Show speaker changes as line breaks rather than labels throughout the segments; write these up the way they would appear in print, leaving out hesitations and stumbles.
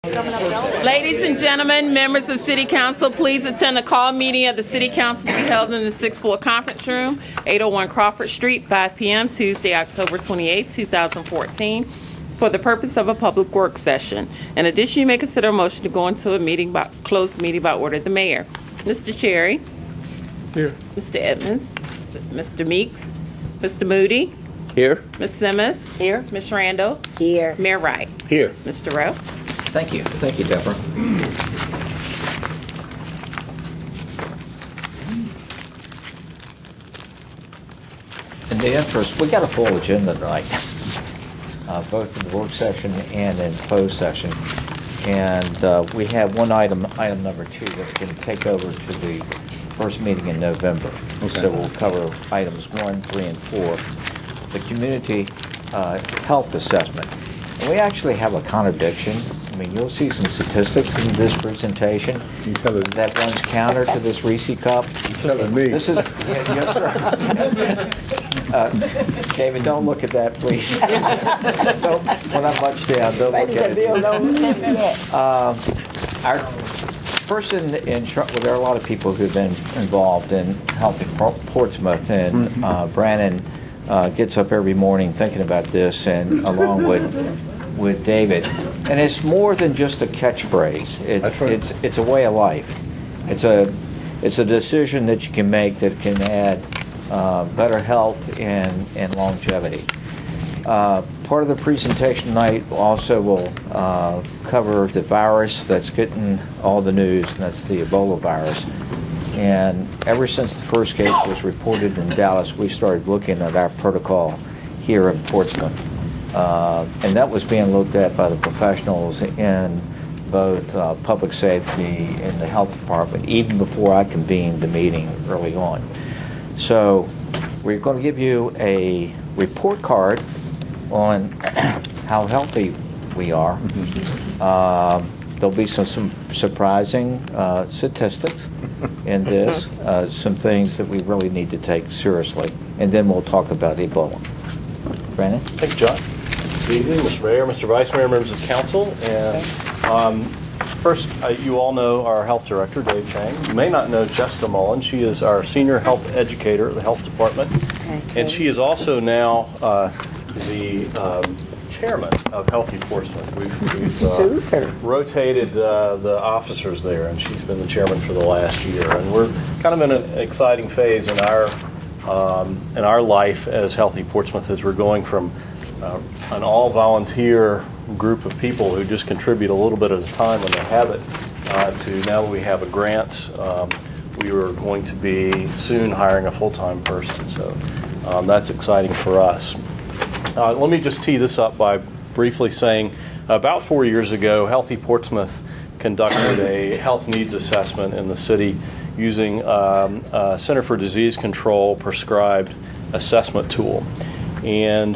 Ladies and gentlemen, members of City Council, please attend a call meeting of the City Council to be held in the 6th floor conference room, 801 Crawford Street, 5 p.m. Tuesday, October 28, 2014, for the purpose of a public work session. In addition, you may consider a motion to go into a closed meeting by order of the mayor. Mr. Cherry.
Here.
Mr. Edmonds. Mr. Meeks. Mr. Moody.
Here.
Ms. Simmons.
Here.
Ms. Randall.
Here.
Mayor Wright.
Here.
Mr. Rowe.
Thank you. Thank you, Deborah. In the interest, we got a full agenda tonight, both in the work session and in closed session. And we have one item number 2, that's going to take over to the first meeting in November. Okay. So we'll cover items 1, 3, and 4. The community health assessment. And we actually have a contradiction. I mean, you'll see some statistics in this presentation that runs counter to this Reese Cup.
You're telling me.
This is, yes, sir. David, don't look at that, please. When I'm much down, don't look at it. Our person in charge, well, there are a lot of people who've been involved in helping Portsmouth, and Brandon gets up every morning thinking about this, and along with David. And it's more than just a catchphrase. It's a way of life. It's a decision that you can make that can add better health and longevity. Part of the presentation tonight also will cover the virus that's getting all the news, and that's the Ebola virus. And ever since the first case was reported in Dallas, we started looking at our protocol here in Portsmouth. And that was being looked at by the professionals in both public safety and the health department, even before I convened the meeting early on. So we're going to give you a report card on how healthy we are. There'll be some surprising statistics in this, some things that we really need to take seriously, and then we'll talk about Ebola. Brandon?
Thank you, John. Good evening, Mr. Mayor, Mr. Vice Mayor, members of council. And first, you all know our health director, Dave Chang. You may not know Jessica Mullen. She is our senior health educator at the health department. Okay. And she is also now the chairman of Healthy Portsmouth. We've rotated the officers there, and she's been the chairman for the last year. And we're kind of in an exciting phase in our life as Healthy Portsmouth, as we're going from an all-volunteer group of people who just contribute a little bit at a time when they have it, to now that we have a grant, we are going to be soon hiring a full-time person. So that's exciting for us. Let me just tee this up by briefly saying about 4 years ago, Healthy Portsmouth conducted a health needs assessment in the city using a Center for Disease Control prescribed assessment tool. And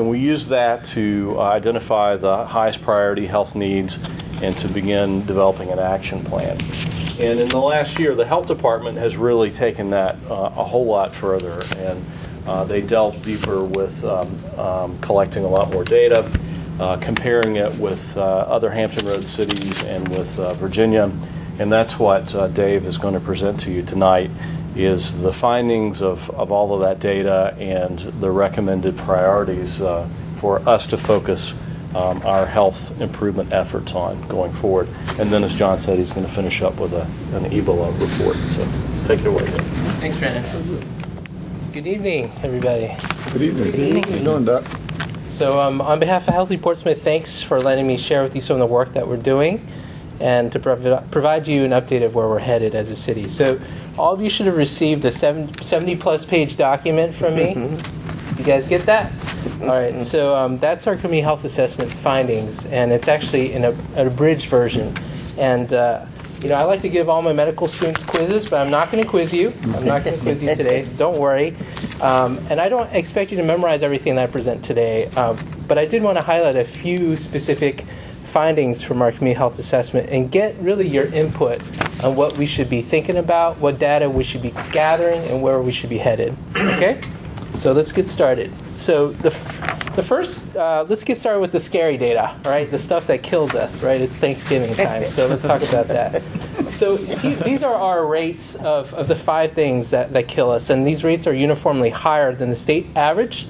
we used that to identify the highest priority health needs and to begin developing an action plan. And in the last year, the health department has really taken that a whole lot further, and they delved deeper with collecting a lot more data, comparing it with other Hampton Road cities and with Virginia. And that's what Dave is going to present to you tonight, is the findings of all of that data and the recommended priorities for us to focus our health improvement efforts on going forward. And then, as John said, he's going to finish up with an Ebola report. So take it away, Dave.
Thanks, Brandon. Good evening, everybody.
Good evening. Good evening. How you doing, Doc?
So on behalf of Healthy Portsmouth, thanks for letting me share with you some of the work that we're doing and to provide you an update of where we're headed as a city. So all of you should have received a 70-plus page document from me. You guys get that? All right, so that's our community health assessment findings, and it's actually in an abridged version. And I like to give all my medical students quizzes, but I'm not going to quiz you. I'm not going to quiz you today, so don't worry. And I don't expect you to memorize everything that I present today, but I did want to highlight a few specific findings from our community health assessment and get really your input on what we should be thinking about, what data we should be gathering, and where we should be headed. Okay? So let's get started. So the first, let's get started with the scary data, right? The stuff that kills us, right? It's Thanksgiving time, so let's talk about that. So these are our rates of the 5 things that kill us, and these rates are uniformly higher than the state average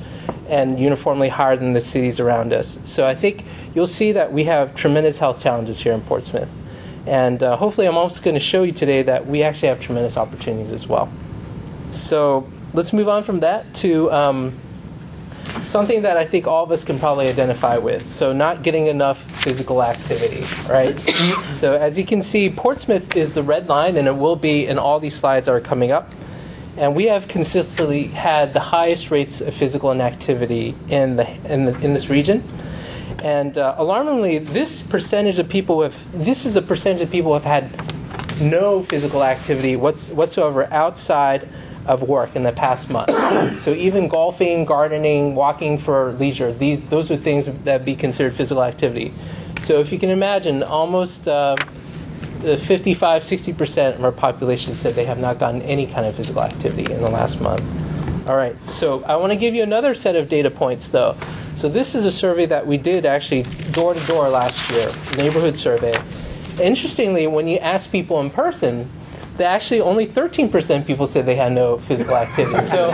and uniformly higher than the cities around us. So I think you'll see that we have tremendous health challenges here in Portsmouth. And hopefully I'm also going to show you today that we actually have tremendous opportunities as well. So let's move on from that to something that I think all of us can probably identify with. So not getting enough physical activity, right? So as you can see, Portsmouth is the red line, and it will be in all these slides that are coming up. And we have consistently had the highest rates of physical inactivity in this region. And alarmingly, this is a percentage of people who have had no physical activity whatsoever outside of work in the past month. So even golfing, gardening, walking for leisure, those are things that be considered physical activity. So if you can imagine, almost 55-60% of our population said they have not gotten any kind of physical activity in the last month. All right, so I want to give you another set of data points, though. So this is a survey that we did actually door-to-door last year, neighborhood survey. Interestingly, when you ask people in person, actually only 13% of people said they had no physical activity. So,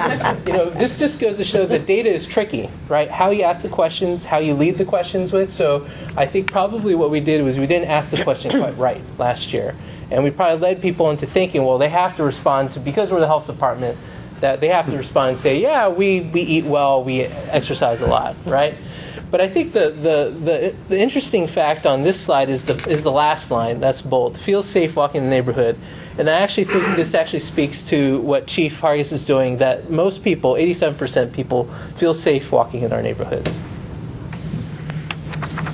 this just goes to show that data is tricky, right? How you ask the questions, how you lead the questions with. So I think probably what we did was we didn't ask the question quite right last year. And we probably led people into thinking, well, they have to respond to, because we're the health department, that they have to respond and say, yeah, we eat well, we exercise a lot, right? But I think the interesting fact on this slide is the last line. That's bold. Feel safe walking in the neighborhood. And I actually think this actually speaks to what Chief Hargis is doing, that most people, 87% people, feel safe walking in our neighborhoods.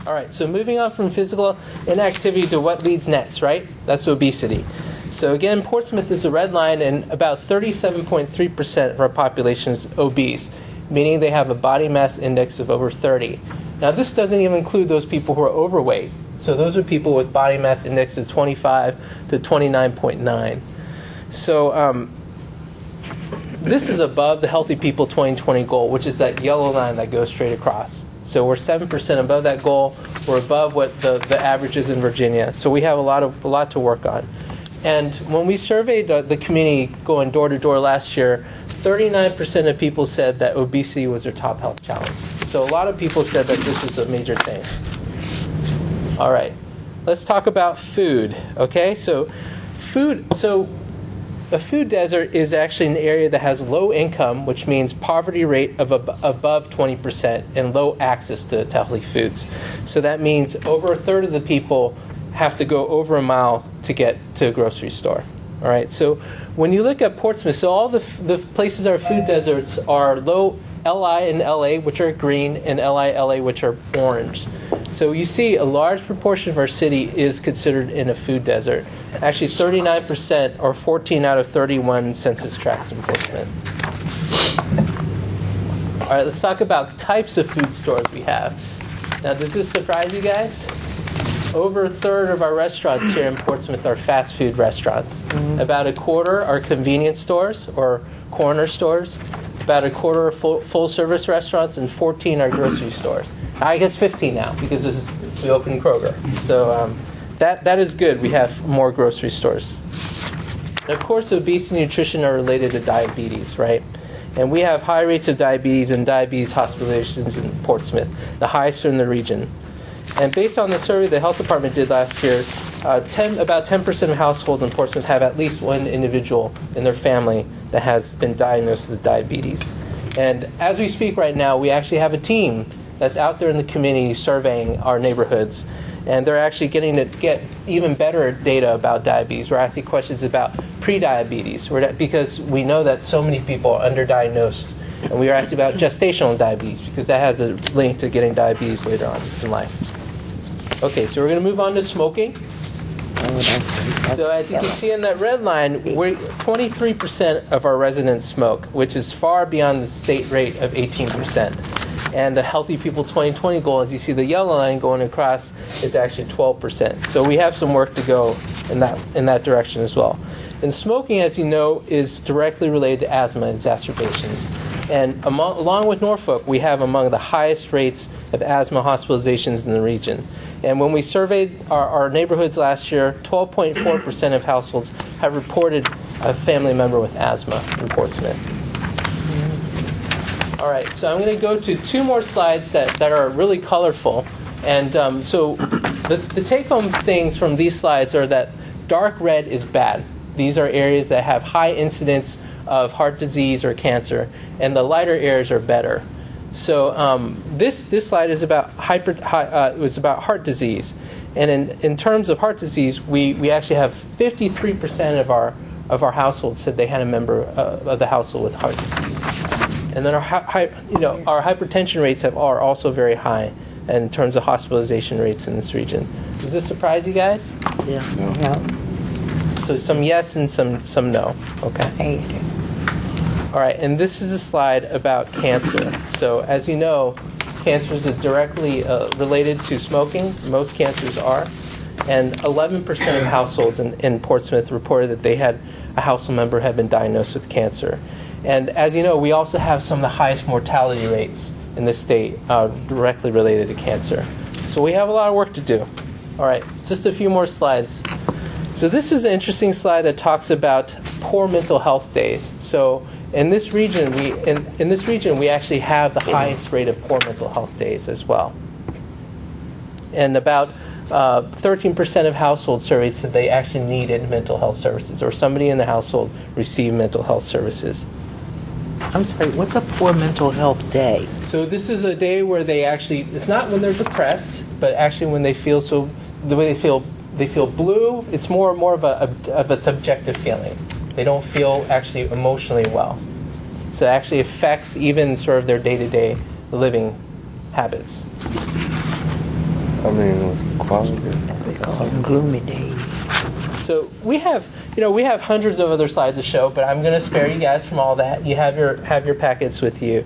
All right, so moving on from physical inactivity to what leads next, right? That's obesity. So again, Portsmouth is the red line, and about 37.3% of our population is obese, meaning they have a body mass index of over 30. Now, this doesn't even include those people who are overweight. So those are people with body mass index of 25 to 29.9. So this is above the Healthy People 2020 goal, which is that yellow line that goes straight across. So we're 7% above that goal. We're above what the average is in Virginia. So we have a lot to work on. And when we surveyed the community going door to door last year, 39% of people said that obesity was their top health challenge. So a lot of people said that this was a major thing. All right, let's talk about food. Okay, so a food desert is actually an area that has low income, which means poverty rate of above 20%, and low access to healthy foods. So that means over a third of the people have to go over a mile to get to a grocery store. All right, so when you look at Portsmouth, so all the places that are food deserts are low LI and LA, which are green, and LI, LA, which are orange. So you see a large proportion of our city is considered in a food desert. Actually, 39%, or 14 out of 31 census tracts in Portsmouth. All right, let's talk about types of food stores we have. Now, does this surprise you guys? Over a third of our restaurants here in Portsmouth are fast food restaurants. About a quarter are convenience stores or corner stores. About a quarter are full-service restaurants, and 14 are grocery stores. I guess 15 now, because we opened Kroger. So that is good. We have more grocery stores. And of course, obesity and nutrition are related to diabetes, right? And we have high rates of diabetes and diabetes hospitalizations in Portsmouth, the highest in the region. And based on the survey the health department did last year, about 10% of households in Portsmouth have at least one individual in their family that has been diagnosed with diabetes. And as we speak right now, we actually have a team that's out there in the community surveying our neighborhoods. And they're actually getting to get even better data about diabetes. We're asking questions about pre-diabetes, because we know that so many people are underdiagnosed. And we are asking about gestational diabetes, because that has a link to getting diabetes later on in life. Okay, so we're going to move on to smoking. So as you can see in that red line, 23% of our residents smoke, which is far beyond the state rate of 18%. And the Healthy People 2020 goal, as you see the yellow line going across, is actually 12%. So we have some work to go in that direction as well. And smoking, as you know, is directly related to asthma exacerbations. And along with Norfolk, we have among the highest rates of asthma hospitalizations in the region. And when we surveyed our neighborhoods last year, 12.4% of households have reported a family member with asthma in Portsmouth. All right, so I'm going to go to two more slides that are really colorful. And so the take-home things from these slides are that dark red is bad. These are areas that have high incidence of heart disease or cancer, and the lighter areas are better. So this slide is about heart disease, and in terms of heart disease, we actually have 53% of our households said they had a member of the household with heart disease, and then our hypertension rates are also very high in terms of hospitalization rates in this region. Does this surprise you guys?
Yeah.
No.
So some yes and some no. Okay.
Hate it.
All right, and this is a slide about cancer. So as you know, cancers is directly related to smoking. Most cancers are. And 11% of households in Portsmouth reported that they had a household member had been diagnosed with cancer. And as you know, we also have some of the highest mortality rates in this state directly related to cancer. So we have a lot of work to do. All right, just a few more slides. So this is an interesting slide that talks about poor mental health days. So in this region, we actually have the highest rate of poor mental health days as well. And about 13% of households surveyed said they actually needed mental health services, or somebody in the household received mental health services.
I'm sorry, what's a poor mental health day?
So this is a day where they actually, it's not when they're depressed, but actually when they feel the way they feel blue. It's more of a subjective feeling. They don't feel actually emotionally well. So it actually affects even sort of their day-to-day living habits.
I mean, it was quality.
We call them gloomy days.
So we have hundreds of other slides to show, but I'm going to spare you guys from all that. You have your packets with you,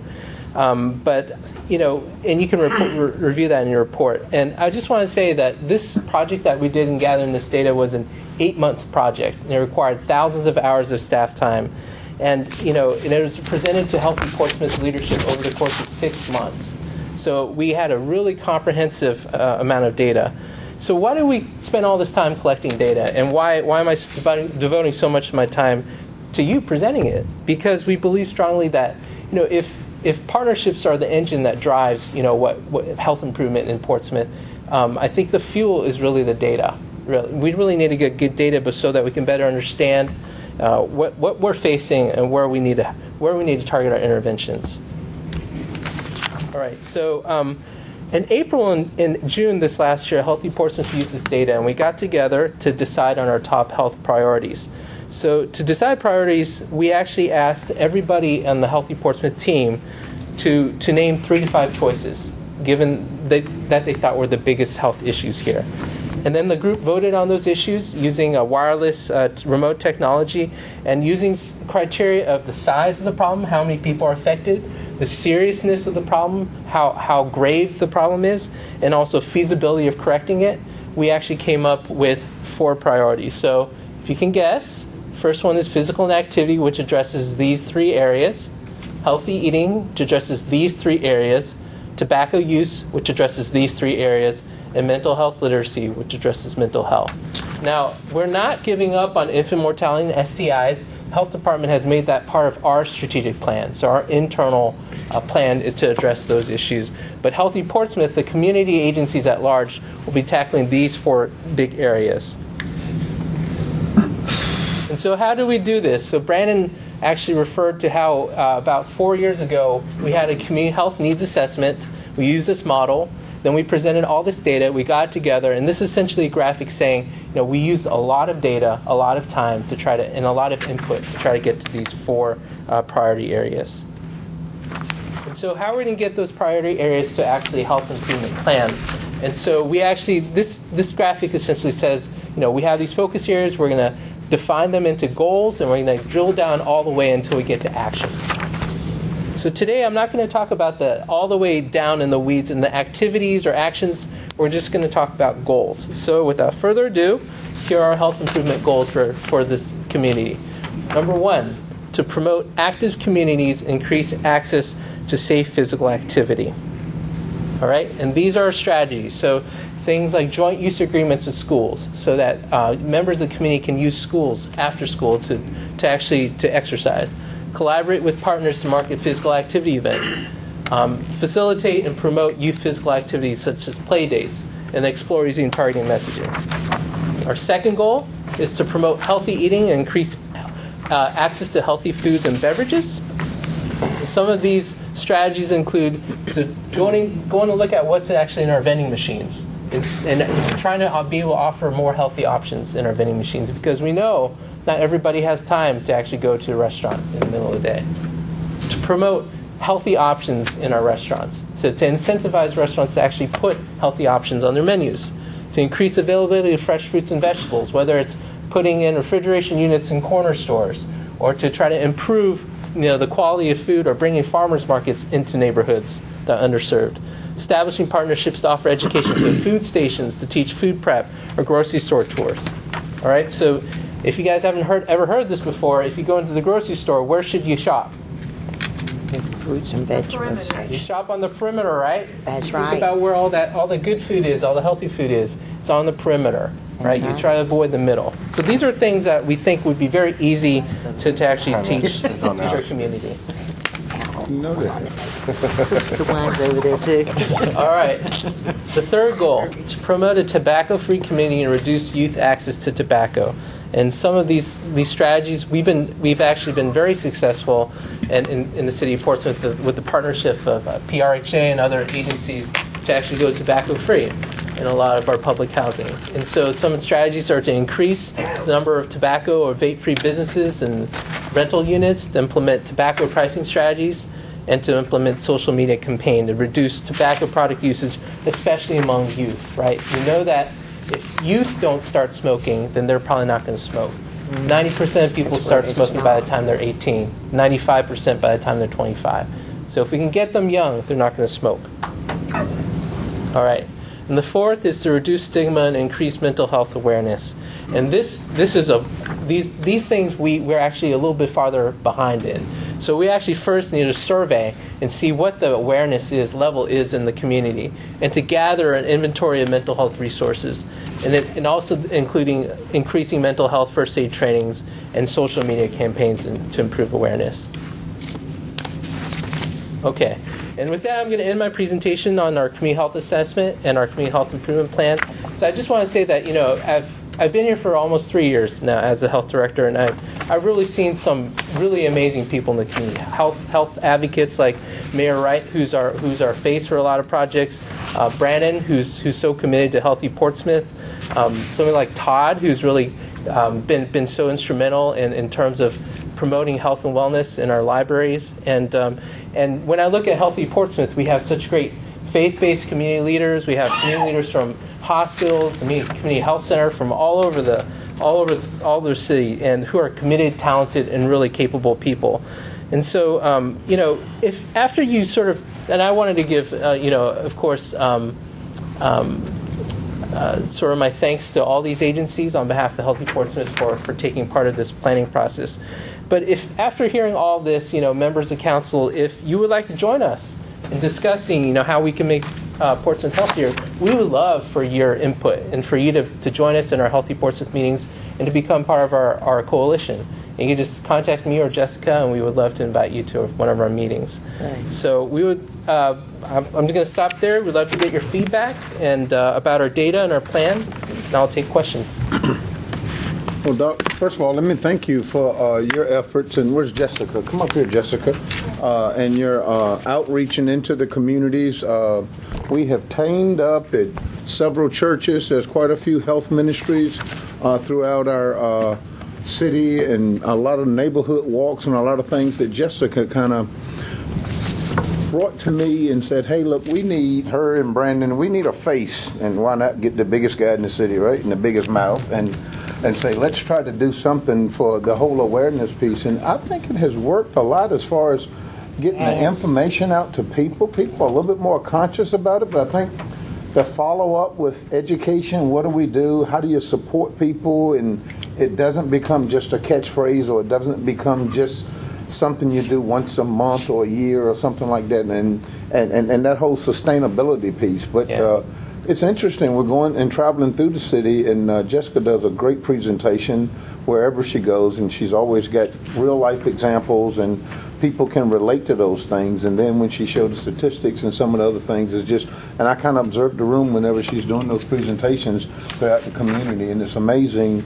but and you can review that in your report. And I just want to say that this project that we did in gathering this data was an 8-month project, and it required thousands of hours of staff time, and it was presented to Healthy Portsmouth leadership over the course of 6 months. So we had a really comprehensive amount of data. So why do we spend all this time collecting data, and why am I devoting so much of my time to you presenting it? Because we believe strongly that if partnerships are the engine that drives what health improvement in Portsmouth, I think the fuel is really the data. We really need to get good data, but so that we can better understand what we're facing and where we need to target our interventions. All right, so. In April and June this last year, Healthy Portsmouth used this data, and we got together to decide on our top health priorities. So to decide priorities, we actually asked everybody on the Healthy Portsmouth team to name 3 to 5 choices, given that they thought were the biggest health issues here. And then the group voted on those issues using a wireless remote technology and using criteria of the size of the problem, how many people are affected, the seriousness of the problem, how grave the problem is, and also feasibility of correcting it. We actually came up with 4 priorities. So if you can guess, first one is physical inactivity, which addresses these 3 areas, healthy eating, which addresses these 3 areas, tobacco use, which addresses these 3 areas, and mental health literacy, which addresses mental health. Now, we're not giving up on infant mortality and STIs. The health department has made that part of our strategic plan, so our internal plan is to address those issues. But Healthy Portsmouth, the community agencies at large, will be tackling these 4 big areas. And so how do we do this? So Brandon actually referred to how about 4 years ago we had a community health needs assessment. We used this model. Then we presented all this data. We got it together, and this is essentially a graphic saying, we used a lot of data, a lot of time to try to, and a lot of input to try to get to these 4 priority areas. And so how are we going to get those priority areas to actually health improvement plan? And so we actually, this graphic essentially says, we have these focus areas. We're going to define them into goals, and we're going to drill down all the way until we get to actions. So today I'm not going to talk about all the way down in the weeds and the activities or actions. We're just going to talk about goals. So without further ado, here are our health improvement goals for this community. Number 1, to promote active communities, increase access to safe physical activity. All right, and these are our strategies. So things like joint use agreements with schools, so that members of the community can use schools after school to exercise. Collaborate with partners to market physical activity events. Facilitate and promote youth physical activities such as play dates, and explore using targeting messaging. Our second goal is to promote healthy eating and increase access to healthy foods and beverages. Some of these strategies include going to look at what's actually in our vending machines and trying to be able to offer more healthy options in our vending machines, because we know not everybody has time to actually go to a restaurant in the middle of the day. To promote healthy options in our restaurants, to incentivize restaurants to actually put healthy options on their menus, to increase availability of fresh fruits and vegetables, whether it's putting in refrigeration units in corner stores, or to try to improve the quality of food, or bringing farmers markets into neighborhoods that are underserved. Establishing partnerships to offer education, so food stations to teach food prep, or grocery store tours. All right, so if you guys haven't ever heard this before, if you go into the grocery store, where should you shop?
Fruits and vegetables.
You shop on the perimeter, right?
That's
Think about where all the good food is, all the healthy food is. It's on the perimeter, right? You try to avoid the middle. So these are things that we think would be very easy to actually teach our community.
You know that.
The ones over there too.
All right. The third goal, to promote a tobacco-free community and reduce youth access to tobacco. And some of these strategies, we've actually been very successful in the city of Portsmouth with the partnership of PRHA and other agencies to actually go tobacco-free in a lot of our public housing. And so some strategies are to increase the number of tobacco or vape-free businesses and rental units, to implement tobacco pricing strategies, and to implement social media campaign to reduce tobacco product usage, especially among youth, right? We know that if youth don't start smoking, then they're probably not going to smoke. 90% of people start smoking by the time they're 18, 95% by the time they're 25. So if we can get them young, they're not going to smoke. All right. And the fourth is to reduce stigma and increase mental health awareness. And these things we're actually a little bit farther behind in. So we actually first need to survey and see what the awareness level is in the community, and to gather an inventory of mental health resources, and also including increasing mental health first aid trainings and social media campaigns to improve awareness. Okay. And with that, I'm going to end my presentation on our community health assessment and our community health improvement plan. So I just want to say that, I've been here for almost 3 years now as a health director, and I've really seen some really amazing people in the community. Health advocates like Mayor Wright, who's our face for a lot of projects. Brandon, who's so committed to Healthy Portsmouth. Somebody like Todd, who's really been so instrumental in terms of promoting health and wellness in our libraries. And when I look at Healthy Portsmouth, we have such great faith-based community leaders. We have community leaders from hospitals, the community health center, from all over the city, and who are committed, talented, and really capable people. And so, if after you sort of, and I wanted to give, of course, sort of my thanks to all these agencies on behalf of Healthy Portsmouth for taking part of this planning process. But if after hearing all this, members of council, if you would like to join us in discussing, how we can make Portsmouth healthier, we would love for your input and for you to join us in our Healthy Portsmouth meetings and to become part of our coalition. And you can just contact me or Jessica, and we would love to invite you to one of our meetings. Nice. So we would. I'm just going to stop there. We'd love to get your feedback and about our data and our plan, and I'll take questions.
Well, Doc, first of all, let me thank you for your efforts. And where's Jessica? Come up here, Jessica. And your outreaching into the communities. We have teamed up at several churches. There's quite a few health ministries throughout our city, and a lot of neighborhood walks and a lot of things that Jessica kind of brought to me and said, hey, look, we need her and Brandon. We need a face, and why not get the biggest guy in the city, right, and the biggest mouth, and say, let's try to do something for the whole awareness piece. And I think it has worked a lot as far as getting the information out to people. People are a little bit more conscious about it, but I think the follow-up with education, what do we do, how do you support people, and it doesn't become just a catchphrase, or it doesn't become just something you do once a month or a year or something like that, and that whole sustainability piece. But it's interesting. We're going and traveling through the city, and Jessica does a great presentation wherever she goes, and she's always got real life examples, and people can relate to those things. And then when she showed the statistics and some of the other things, it's just, and I kind of observe the room whenever she's doing those presentations throughout the community, and it's amazing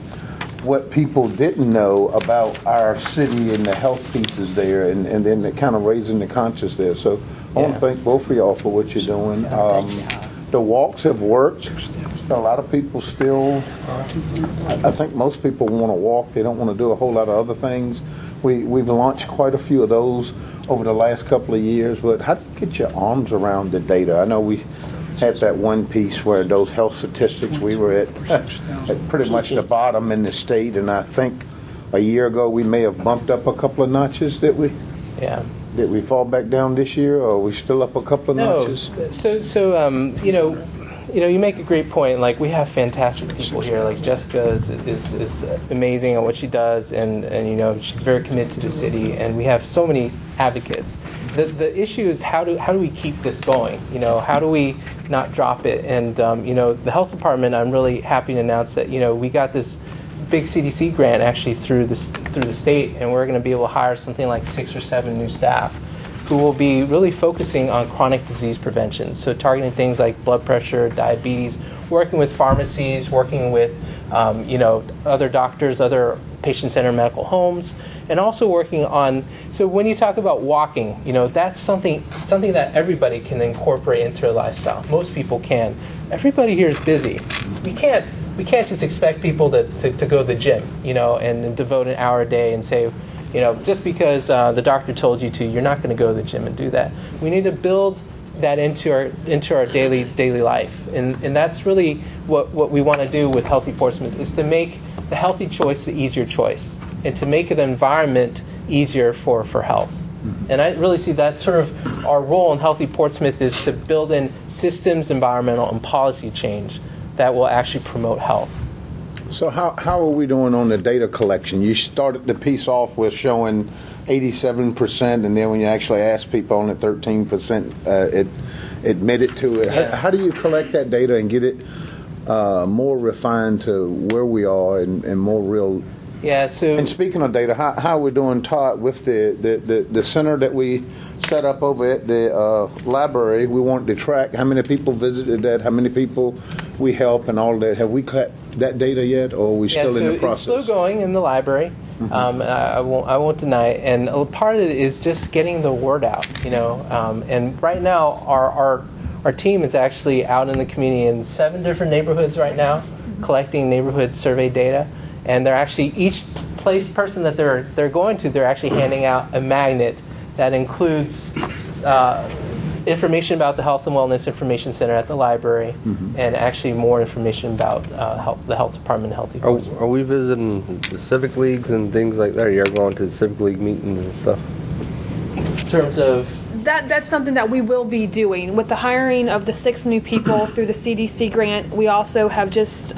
what people didn't know about our city and the health pieces there, and then the kind of raising the conscience there. So I want to thank both of y'all for what you're doing. The walks have worked. A lot of people still, I think most people want to walk. They don't want to do a whole lot of other things. We've launched quite a few of those over the last couple of years, but how do you get your arms around the data? I know we had that one piece where those health statistics, we were at pretty much the bottom in the state, and I think a year ago we may have bumped up a couple of notches. Did we?
Yeah.
Did we fall back down this year, or are we still up a couple of notches?
You make a great point. Like, we have fantastic people here. Like, Jessica is amazing at what she does, and she's very committed to the city, and we have so many advocates. The issue is how do we keep this going? How do we not drop it? And the health department, I'm really happy to announce that we got this big CDC grant actually through the state, and we're going to be able to hire something like 6 or 7 new staff who will be really focusing on chronic disease prevention. So targeting things like blood pressure, diabetes, working with pharmacies, working with other doctors, other patient-centered medical homes, and also working on. So when you talk about walking, that's something that everybody can incorporate into their lifestyle. Most people can. Everybody here is busy. We can't just expect people to go to the gym, and devote an hour a day and say, just because the doctor told you to, you're not going to go to the gym and do that. We need to build that into our daily life, and that's really what we want to do with Healthy Portsmouth, is to make the healthy choice the easier choice, and to make the environment easier for health. Mm-hmm. And I really see that sort of our role in Healthy Portsmouth is to build in systems, environmental, and policy change that will actually promote health.
So how are we doing on the data collection? You started the piece off with showing 87%, and then when you actually ask people, only 13% it admitted to it.
Yeah.
How do you collect that data and get it more refined to where we are and more real?
Yeah. So.
And speaking of data, how are we doing, Todd, with the center that we set up over at the library? We wanted to track how many people visited that, how many people we help, and all that. Have we cut that data yet, or are we still in the process?
It's still going in the library. Mm-hmm. I won't deny it. And a part of it is just getting the word out. And right now our team is actually out in the community in 7 different neighborhoods right now, collecting neighborhood survey data. And they're actually, each person that they're going to, they're actually handing out a magnet that includes information about the Health and Wellness Information Center at the library, mm-hmm. and actually more information about the health department and Healthy Portsmouth.
Are we visiting the civic leagues and things like that? You're going to the civic league meetings and stuff?
In terms of...
That's something that we will be doing. With the hiring of the 6 new people through the CDC grant, we also have just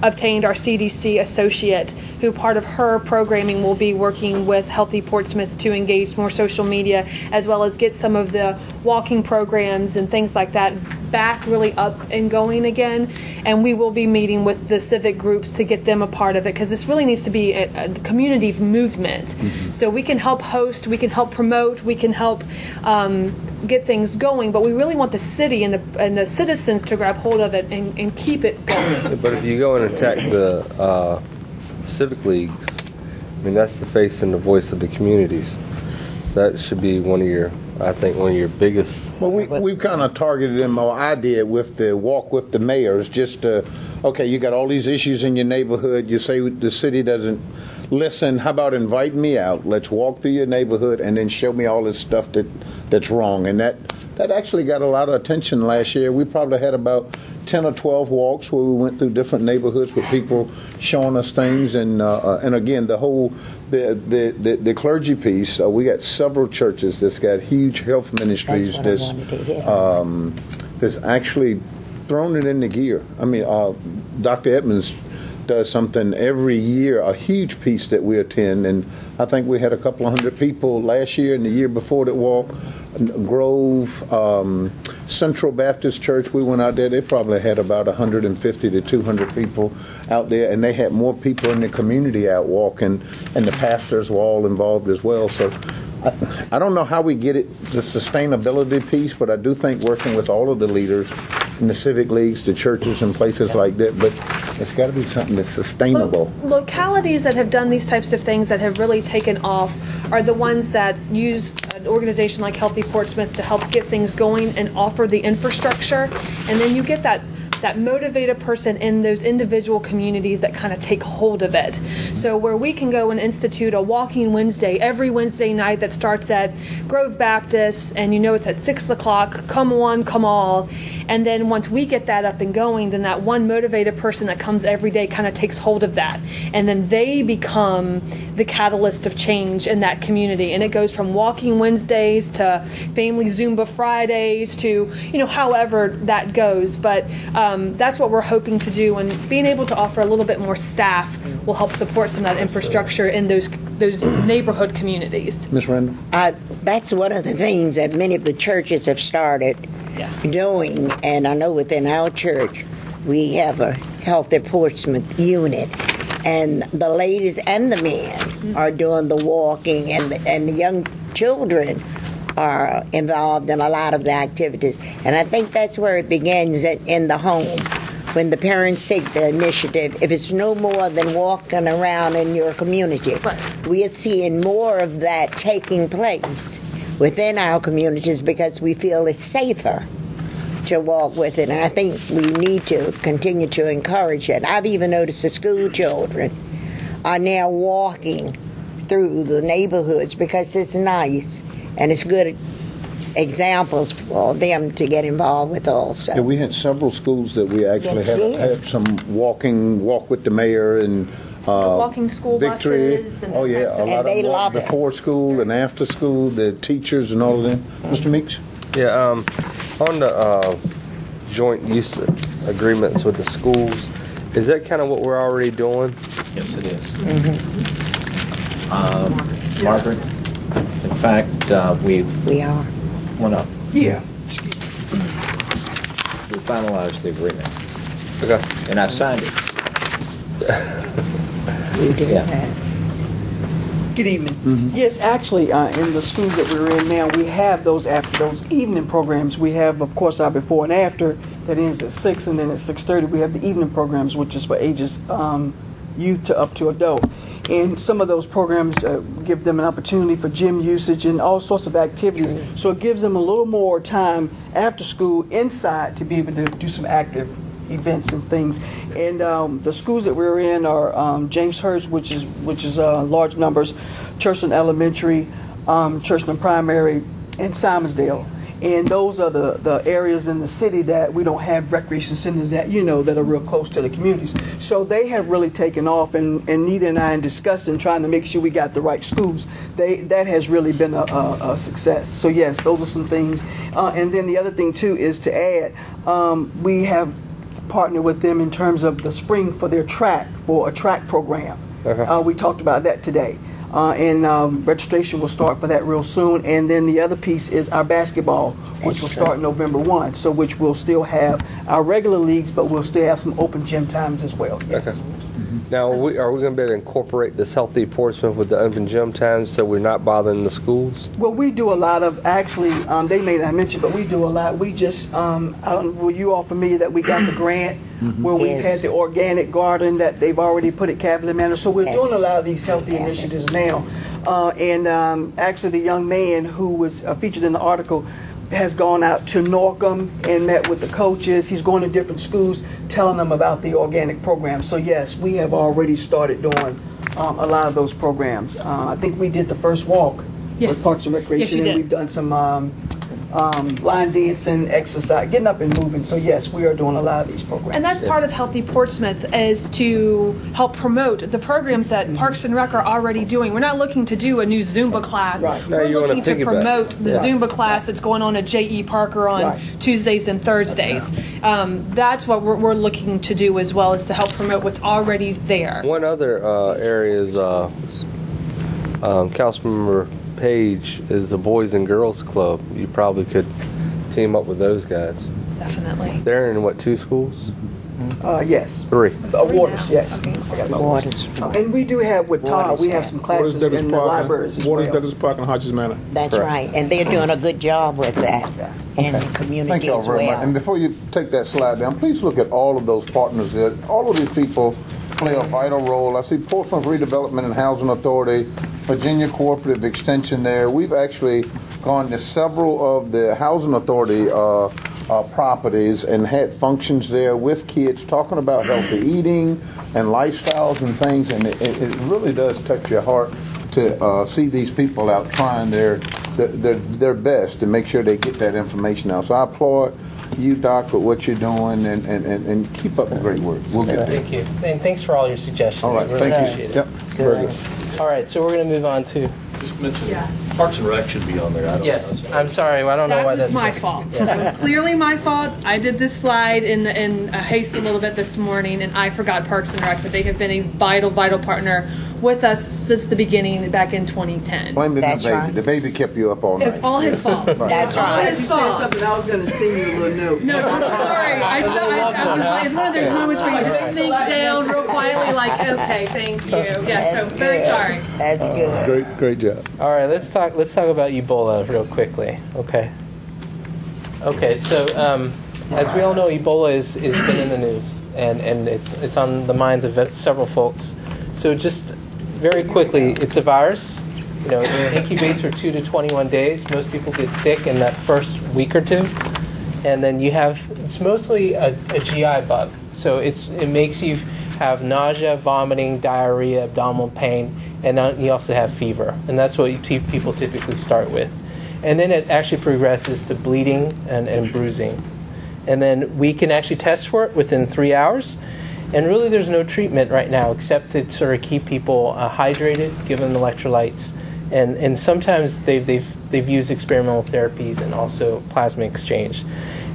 obtained our CDC associate, who part of her programming will be working with Healthy Portsmouth to engage more social media, as well as get some of the walking programs and things like that back really up and going again. And we will be meeting with the civic groups to get them a part of it, because this really needs to be a community movement. Mm-hmm. So we can help host, we can help promote, we can help get things going, but we really want the city and the citizens to grab hold of it and keep it going.
But if you go and attack the civic leagues, I mean, that's the face and the voice of the communities. So that should be one of your biggest...
Well, we've kind of targeted them, or I did, with the walk with the mayors, just to, okay, you got all these issues in your neighborhood, you say the city doesn't listen, how about invite me out? Let's walk through your neighborhood and then show me all this stuff that's wrong. And that actually got a lot of attention last year. We probably had about 10 or 12 walks where we went through different neighborhoods with people showing us things. And again, the whole the clergy piece, we got several churches that's got huge health ministries that's actually thrown it into gear. I mean, Dr. Edmonds does something every year, a huge piece that we attend, and I think we had a couple of hundred people last year and the year before that walk. Grove, Central Baptist Church, we went out there, they probably had about 150 to 200 people out there, and they had more people in the community out walking, and the pastors were all involved as well. So I don't know how we get it, the sustainability piece, but I do think working with all of the leaders in the civic leagues, the churches and places like that, but it's got to be something that's sustainable.
Localities that have done these types of things that have really taken off are the ones that use an organization like Healthy Portsmouth to help get things going and offer the infrastructure, and then you get that motivated person in those individual communities that kind of take hold of it. So where we can go and institute a walking Wednesday every Wednesday night that starts at Grove Baptist, and you know it's at 6 o'clock, come one, come all. And then once we get that up and going, then that one motivated person that comes every day kind of takes hold of that. And then they become the catalyst of change in that community. And it goes from walking Wednesdays to family Zumba Fridays to, however that goes. But that's what we're hoping to do, and being able to offer a little bit more staff will help support some of that infrastructure in those neighborhood communities.
Ms. Randall?
That's one of the things that many of the churches have started doing, and I know within our church we have a Healthy Portsmouth unit, and the ladies and the men are doing the walking, and the young children are involved in a lot of the activities. And I think that's where it begins, in the home, when the parents take the initiative. If it's no more than walking around in your community, we are seeing more of that taking place within our communities because we feel it's safer to walk with it. And I think we need to continue to encourage it. I've even noticed the school children are now walking through the neighborhoods because it's nice. And it's good examples for them to get involved with also.
Yeah, we had several schools that we actually had some walk with the mayor and
walking school
Victory.
buses. And
a lot
they
of them
love
before school and after school, the teachers and all of them. Mr. Meeks?
Yeah, on the joint use agreements with the schools, is that kind of what we're already doing?
Yes, it is. Margaret? In fact, we
are.
Went up.
Yeah.
We finalized the agreement.
Okay.
And I signed it.
We did
Yeah.
that.
Good evening. Yes, actually, in the schools that we're in now, we have those evening programs. We have, of course, our before and after that ends at 6, and then at 6:30 we have the evening programs, which is for ages youth to up to adult. And some of those programs give them an opportunity for gym usage and all sorts of activities. So it gives them a little more time after school inside to be able to do some active events and things. And the schools that we're in are James Hurst, which is large numbers, Churchland Elementary, Churchland Primary, and Simonsdale. And those are the areas in the city that we don't have recreation centers that are real close to the communities. So they have really taken off, and Nita and I in discussing trying to make sure we got the right schools. That has really been a success. So yes, those are some things. And then the other thing too is to add, we have partnered with them in terms of the spring for a track program. We talked about that today. And registration will start for that real soon. And then the other piece is our basketball, which will start November 1, so which will still have our regular leagues, but we'll still have some open gym times as well. Yes.
Okay. Now, are we going to be able to incorporate this Healthy Portsmouth with the open gym times so we're not bothering the schools?
Well, we do a lot of, actually, they may not mention, but we do a lot. We just, were you all familiar that we got the grant where we've had the organic garden that they've already put at Cavalier Manor? So we're doing a lot of these healthy initiatives now. Actually, the young man who was featured in the article has gone out to Norcom and met with the coaches. He's going to different schools telling them about the organic program. So yes, we have already started doing a lot of those programs. I think we did the first walk with Parks and Recreation, and we've done some line dancing, exercise, getting up and moving. So yes, we are doing a lot of these programs.
And that's part of Healthy Portsmouth, is to help promote the programs that Parks and Rec are already doing. We're not looking to do a new Zumba class.
Right.
No,
We're
you wanna
looking to
piggyback.
promote the
Yeah.
Zumba class that's going on at J.E. Parker on
Right.
Tuesdays and Thursdays. That's what we're looking to do as well, is to help promote what's already there.
One other area is Councilmember Page is the Boys and Girls Club. You probably could team up with those guys.
Definitely.
They're in what, 2 schools?
Yes.
3.
Waters, yes.
Waters.
And we do have with Todd, we have some classes in the libraries as
Waters,
well.
Douglas Park, and Hodges Manor.
That's
Correct.
right, and they're doing a good job with that in the community
Thank you all
as
very much.
well.
And before you take that slide down, please look at all of those partners there. All of these people play a vital role. I see Portsmouth Redevelopment and Housing Authority, Virginia Cooperative Extension there. We've actually gone to several of the Housing Authority properties and had functions there with kids talking about healthy eating and lifestyles and things, and it really does touch your heart to see these people out trying their best to make sure they get that information out. So I applaud you, Doc, for what you're doing, and keep up the great work. We'll get there.
Thank you. And thanks for all your suggestions.
All right,
I really
thank
appreciate
you.
it.
Yep, very good.
All right, so we're going to move on to.
Just mention Parks and Rec should be on there. I don't
Yes,
know.
I'm sorry. I don't know why
That was
that's
my fault. That was clearly my fault. I did this slide in a haste a little bit this morning, and I forgot Parks and Rec, but they have been a vital partner with us since the beginning back in 2010.
Blame it on
That's
the baby.
right.
The baby kept you up all night.
It's all his fault.
That's
All
right.
If
his
you said
fault.
something, I was going to send you a little note.
No, don't worry. I was like, it's one of those moments where you just sink down real quietly, like, okay, thank you. Yeah,
That's
so very
good.
sorry.
That's good.
Great job.
All right, let's talk about Ebola real quickly. Okay. So as we all know, Ebola is been in the news, and it's on the minds of several folks. So just very quickly, it's a virus. You know, it incubates for 2 to 21 days. Most people get sick in that first week or two, and then it's mostly a GI bug. So it makes you have nausea, vomiting, diarrhea, abdominal pain, and you also have fever. And that's what people typically start with. And then it actually progresses to bleeding and bruising. And then we can actually test for it within 3 hours. And really there's no treatment right now except to sort of keep people hydrated, give them electrolytes. And sometimes they've used experimental therapies and also plasma exchange.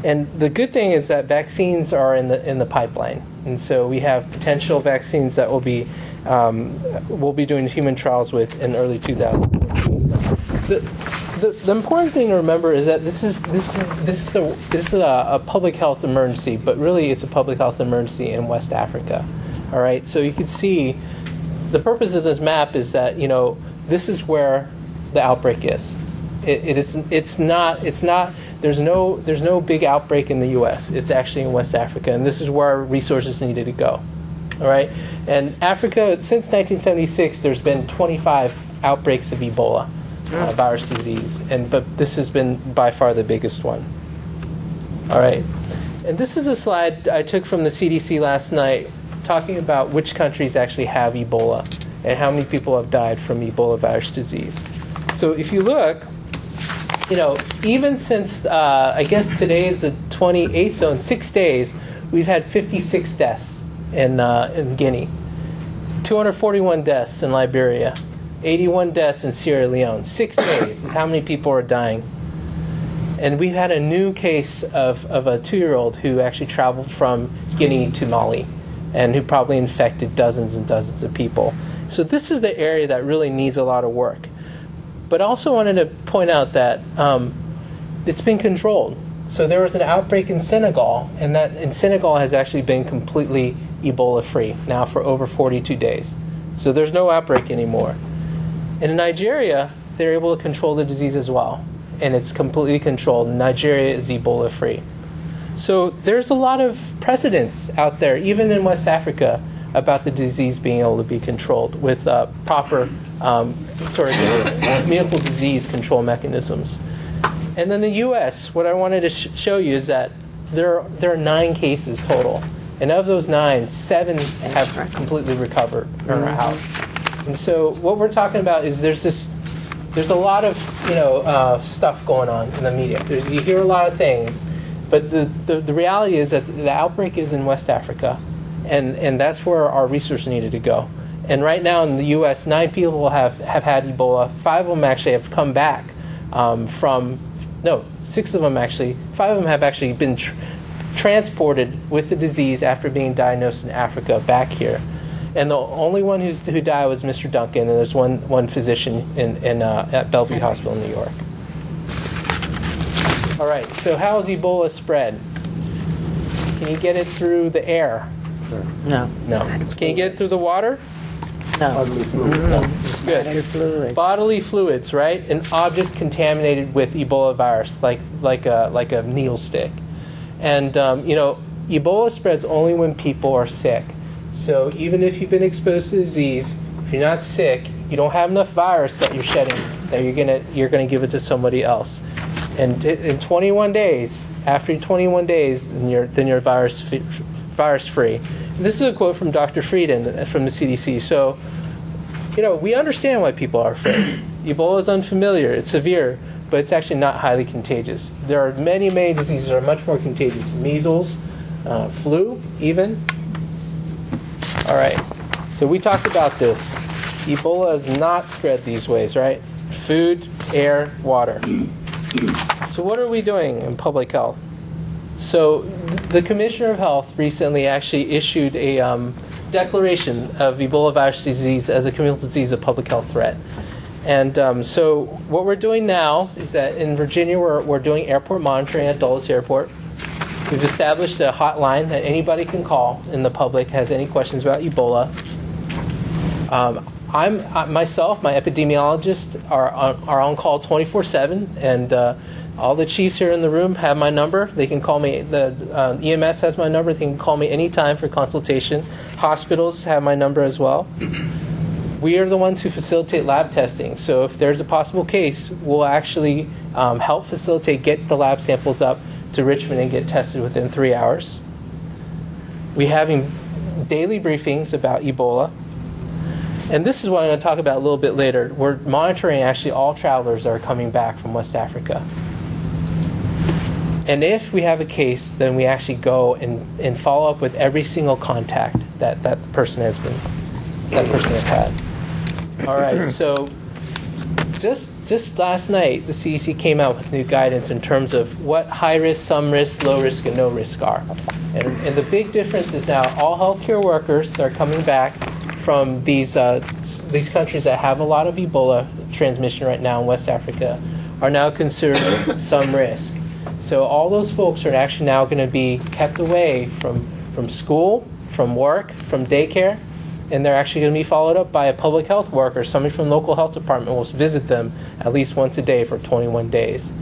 And the good thing is that vaccines are in the pipeline. And so we have potential vaccines that we'll be doing human trials with in early 2014. The important thing to remember is that this is a public health emergency, but really it's a public health emergency in West Africa. All right, so you can see the purpose of this map is that this is where the outbreak is. It's not. There's no big outbreak in the U.S. It's actually in West Africa, and this is where our resources needed to go. All right, and Africa since 1976, there's been 25 outbreaks of Ebola virus disease, but this has been by far the biggest one. All right, and this is a slide I took from the CDC last night, talking about which countries actually have Ebola and how many people have died from Ebola virus disease. So if you look, even since, I guess today is the 28th, so in 6 days, we've had 56 deaths in Guinea, 241 deaths in Liberia, 81 deaths in Sierra Leone. 6 days is how many people are dying. And we've had a new case of a 2-year-old who actually traveled from Guinea to Mali and who probably infected dozens and dozens of people. So this is the area that really needs a lot of work. But I also wanted to point out that it's been controlled. So there was an outbreak in Senegal, and that in Senegal has actually been completely Ebola-free now for over 42 days. So there's no outbreak anymore. And in Nigeria, they're able to control the disease as well, and it's completely controlled. Nigeria is Ebola-free. So there's a lot of precedents out there, even in West Africa, about the disease being able to be controlled with proper medical disease control mechanisms. And then the U.S., what I wanted to show you is that there are 9 cases total. And of those 9, 7 have completely recovered or are out. And so what we're talking about is there's this there's a lot of stuff going on in the media. You hear a lot of things, but the reality is that the outbreak is in West Africa, and that's where our resources needed to go. And right now in the U.S., 9 people have had Ebola. 5 of them actually have come back 6 of them actually. 5 of them have actually been transported with the disease after being diagnosed in Africa back here. And the only one who died was Mr. Duncan, and there's one physician at Bellevue Hospital in New York. All right, so how is Ebola spread? Can you get it through the air?
No.
No. Can you get it through the water?
No.
No. It's good.
Bodily fluid.
Bodily fluids, right? An object contaminated with Ebola virus, like a needle stick. And Ebola spreads only when people are sick. So even if you've been exposed to the disease, if you're not sick, you don't have enough virus that you're shedding that you're gonna give it to somebody else. And in 21 days, after 21 days, then you're virus free. And this is a quote from Dr. Frieden from the CDC. So, we understand why people are afraid. Ebola is unfamiliar, it's severe, but it's actually not highly contagious. There are many, many diseases that are much more contagious. Measles, flu, even. All right, so we talked about this. Ebola is not spread these ways, right? Food, air, water. So what are we doing in public health? So the Commissioner of Health recently actually issued a declaration of Ebola virus disease as a communicable disease of public health threat. And so what we're doing now is that in Virginia we're doing airport monitoring at Dulles Airport. We've established a hotline that anybody can call in the public has any questions about Ebola. Myself, my epidemiologists are on call 24/7, and all the chiefs here in the room have my number. They can call me. The EMS has my number. They can call me anytime for consultation. Hospitals have my number as well. We are the ones who facilitate lab testing. So if there's a possible case, we'll actually help facilitate, get the lab samples up to Richmond and get tested within 3 hours. We're having daily briefings about Ebola. And this is what I'm going to talk about a little bit later. We're monitoring actually all travelers that are coming back from West Africa. And if we have a case, then we actually go and follow up with every single contact that person has had. All right, so just last night, the CDC came out with new guidance in terms of what high risk, some risk, low risk, and no risk are. And the big difference is now all healthcare workers that are coming back from these countries that have a lot of Ebola transmission right now in West Africa are now considered some risk. So all those folks are actually now going to be kept away from school, from work, from daycare, and they're actually going to be followed up by a public health worker. Somebody from the local health department will visit them at least once a day for 21 days.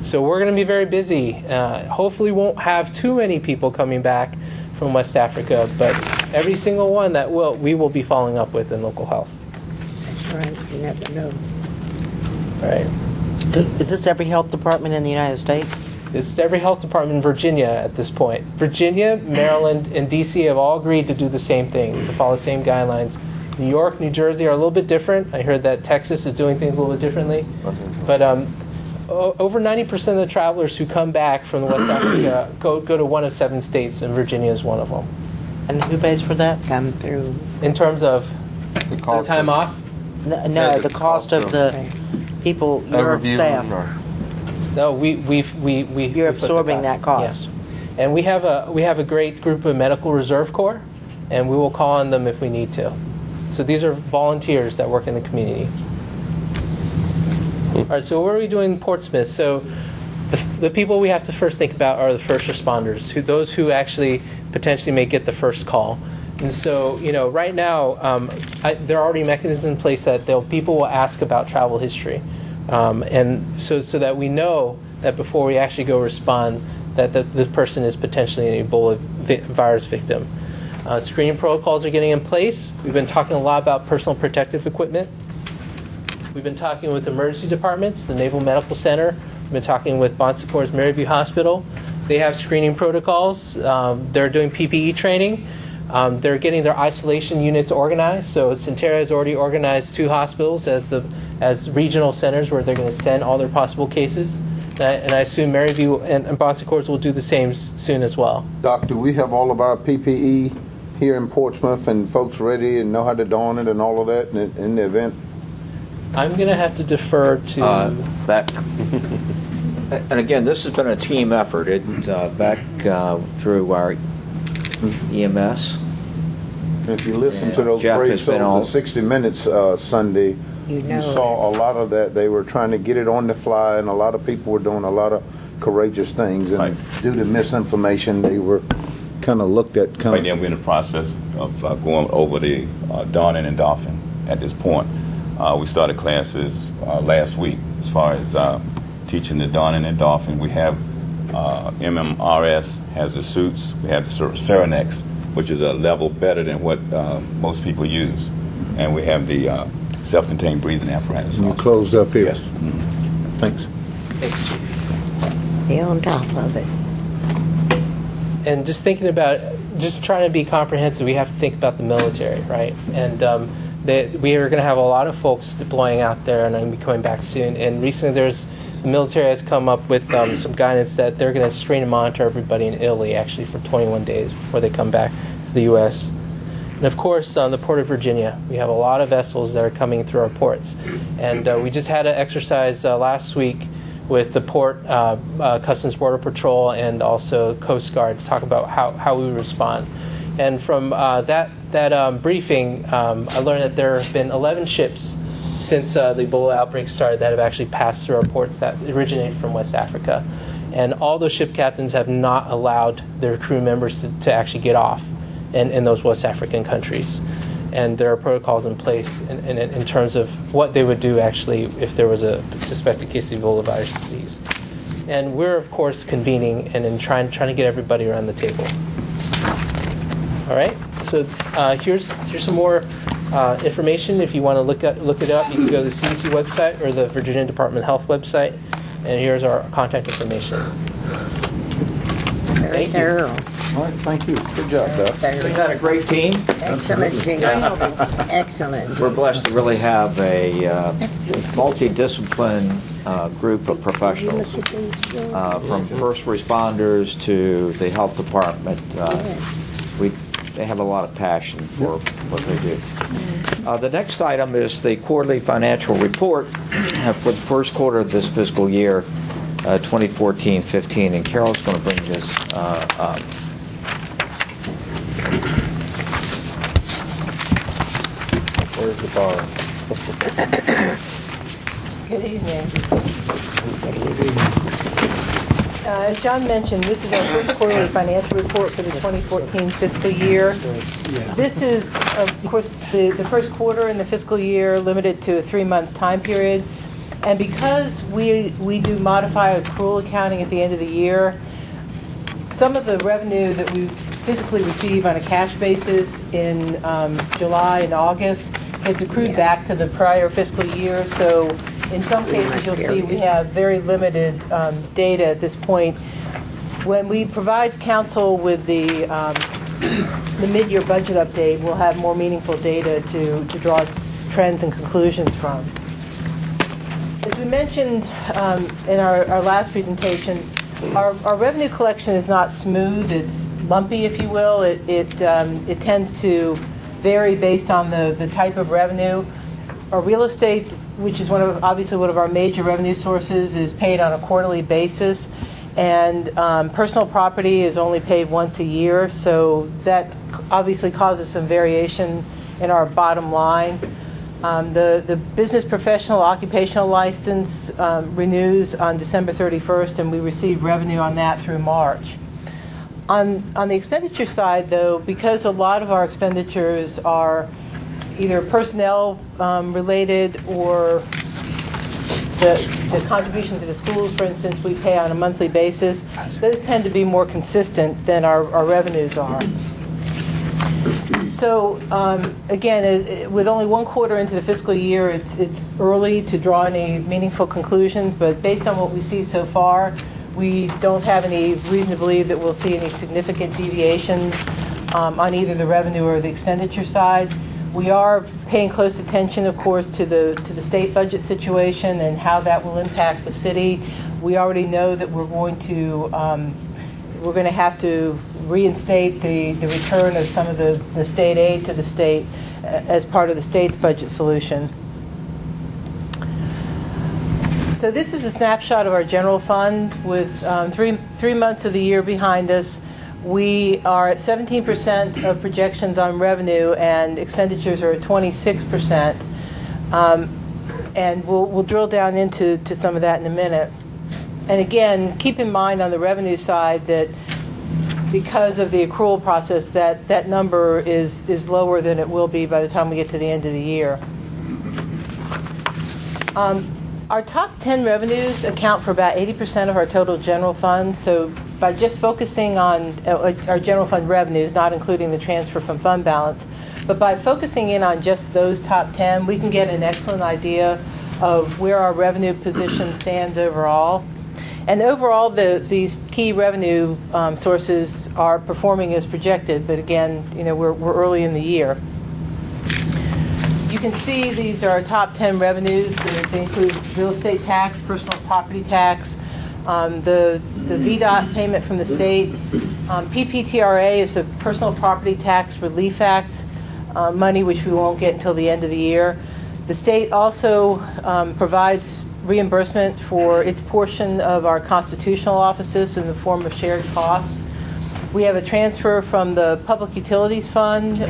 So we're going to be very busy. Hopefully won't have too many people coming back from West Africa, but every single one that we will be following up with in local health.
That's right. You never know.
All right.
Is this every health department in the United States?
This is every health department in Virginia at this point. Virginia, Maryland, and D.C. have all agreed to do the same thing, to follow the same guidelines. New York, New Jersey are a little bit different. I heard that Texas is doing things a little bit differently. But over 90% of the travelers who come back from West Africa go to one of 7 states, and Virginia is one of them.
And who pays for that?
Come through.
In terms of the time off?
No, the cost of the people, your staff.
No,
You're absorbing that cost.
Yeah. And we have a great group of medical reserve corps, and we will call on them if we need to. So these are volunteers that work in the community. All right, so what are we doing in Portsmouth? So the people we have to first think about are the first responders, those who actually potentially may get the first call. And so, right now, there are already mechanisms in place that people will ask about travel history. And so that we know that before we actually go respond, that the person is potentially an Ebola virus victim. Screening protocols are getting in place. We've been talking a lot about personal protective equipment. We've been talking with emergency departments, the Naval Medical Center. We've been talking with Bon Secours Maryview Hospital. They have screening protocols. They're doing PPE training. They're getting their isolation units organized. So Centera has already organized 2 hospitals as regional centers where they're going to send all their possible cases. And I assume Maryview and Bon Secours will do the same soon as well.
Doc, do we have all of our PPE here in Portsmouth and folks ready and know how to don it and all of that in the event?
I'm going to have to defer to
Beck. And again, this has been a team effort. Beck through our EMS.
If you listen to those
Jeff
brave
has been
souls at 60 Minutes Sunday, you saw a lot of that. They were trying to get it on the fly, and a lot of people were doing a lot of courageous things. And due to misinformation, they were kind of looked at.
Right now, we're in the process of going over the donning and doffing at this point. We started classes last week as far as teaching the donning and doffing. We have MMRS has the suits. We have the Serenex, which is a level better than what most people use. And we have the self-contained breathing apparatus.
You closed up here.
Yes.
Mm-hmm. Thanks.
Be on top of it.
And just thinking about, just trying to be comprehensive, we have to think about the military, right? And we are going to have a lot of folks deploying out there, and I'm going to be coming back soon. And recently the military has come up with some guidance that they're going to screen and monitor everybody in Italy, actually, for 21 days before they come back to the U.S. And of course, on the Port of Virginia, we have a lot of vessels that are coming through our ports. And we just had an exercise last week with the Port Customs Border Patrol and also Coast Guard to talk about how we respond. And from that briefing, I learned that there have been 11 ships since the Ebola outbreak started that have actually passed through our ports that originated from West Africa. And all those ship captains have not allowed their crew members to actually get off in those West African countries. And there are protocols in place in terms of what they would do actually if there was a suspected case of Ebola virus disease. And we're, of course, convening and trying to get everybody around the table. All right, so here's some more information. If you want to look it up, you can go to the CDC website or the Virginia Department of Health website. And here's our contact information.
Very thorough.
All right, thank you. Good job, Doc.
We've got a great team.
Excellent, Jingle. Excellent.
We're blessed to really have a multidiscipline group of professionals, from first responders to the health department. They have a lot of passion for what they do. The next item is the quarterly financial report for the first quarter of this fiscal year, 2014-15, and Carol's going to bring this up.
Where's the bar?
Good evening. As John mentioned, this is our first quarterly financial report for the 2014 fiscal year. This is, of course, the first quarter in the fiscal year limited to a 3-month time period. And because we do modified accrual accounting at the end of the year, some of the revenue that we physically receive on a cash basis in July and August gets accrued back to the prior fiscal year. So in some cases, you'll see we have very limited data at this point. When we provide council with the mid-year budget update, we'll have more meaningful data to draw trends and conclusions from. As we mentioned in our last presentation, our revenue collection is not smooth. It's lumpy, if you will. It tends to vary based on the type of revenue. Our real estate, which is obviously one of our major revenue sources, is paid on a quarterly basis, and personal property is only paid once a year, so that obviously causes some variation in our bottom line. The business professional occupational license renews on December 31st, and we receive revenue on that through March. On the expenditure side, though, because a lot of our expenditures are either personnel related or the contribution to the schools, for instance, we pay on a monthly basis, those tend to be more consistent than our revenues are. So again, with only 1 quarter into the fiscal year, it's early to draw any meaningful conclusions, but based on what we see so far, we don't have any reason to believe that we'll see any significant deviations on either the revenue or the expenditure side. We are paying close attention, of course, to the state budget situation and how that will impact the city. We already know that we're going to have to reinstate the return of some of the state aid to the state as part of the state's budget solution. So this is a snapshot of our general fund with 3 months of the year behind us. We are at 17% of projections on revenue, and expenditures are at 26%. And we'll drill down into some of that in a minute. And again, keep in mind on the revenue side that because of the accrual process, that number is lower than it will be by the time we get to the end of the year. Our top 10 revenues account for about 80% of our total general fund. So by just focusing on our general fund revenues, not including the transfer from fund balance, but by focusing in on just those top 10, we can get an excellent idea of where our revenue position stands overall. And overall, these key revenue sources are performing as projected, but again, we're early in the year. You can see these are our top 10 revenues. They include real estate tax, personal property tax, the VDOT payment from the state. PPTRA is the Personal Property Tax Relief Act money, which we won't get until the end of the year. The state also provides reimbursement for its portion of our constitutional offices in the form of shared costs. We have a transfer from the Public Utilities Fund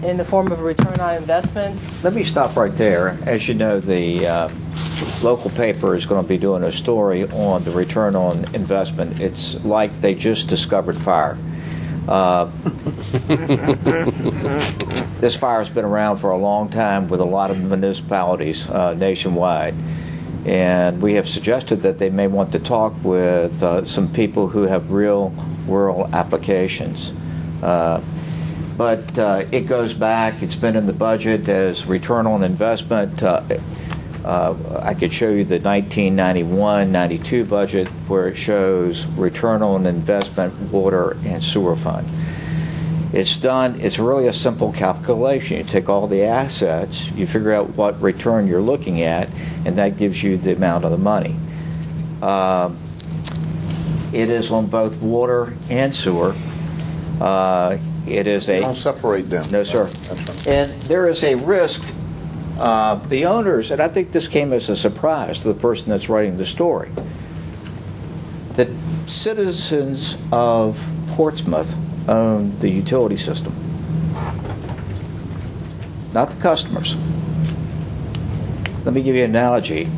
in the form of a return on investment.
Let me stop right there. As you know, the local paper is going to be doing a story on the return on investment. It's like they just discovered fire. This fire has been around for a long time with a lot of municipalities nationwide. And we have suggested that they may want to talk with some people who have real world applications. But it goes back, it's been in the budget as return on investment. I could show you the 1991-92 budget where it shows return on investment, water and sewer fund. It's really a simple calculation. You take all the assets, you figure out what return you're looking at, and that gives you the amount of the money. It is on both water and sewer. It is a...
Don't separate them.
No, sir.
That's right.
And there is a risk. The owners, and I think this came as a surprise to the person that's writing the story, that citizens of Portsmouth own the utility system, not the customers. Let me give you an analogy.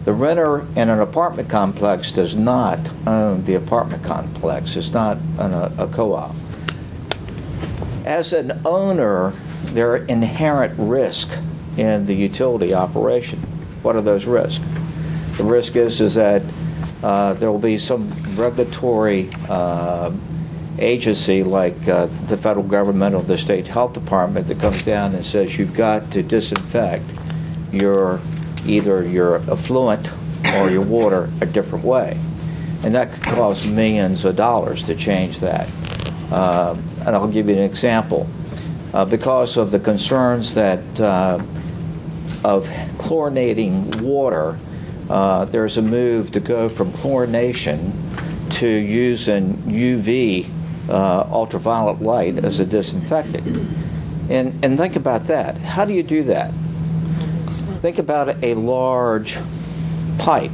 The renter in an apartment complex does not own the apartment complex. It's not a co-op. As an owner, there are inherent risks in the utility operation. What are those risks? The risk is that there will be some regulatory agency like the federal government or the state health department that comes down and says you've got to disinfect either your effluent or your water a different way. And that could cost millions of dollars to change that. And I'll give you an example. Because of the concerns that of chlorinating water, there's a move to go from chlorination to using UV ultraviolet light as a disinfectant. And think about that. How do you do that? Think about a large pipe.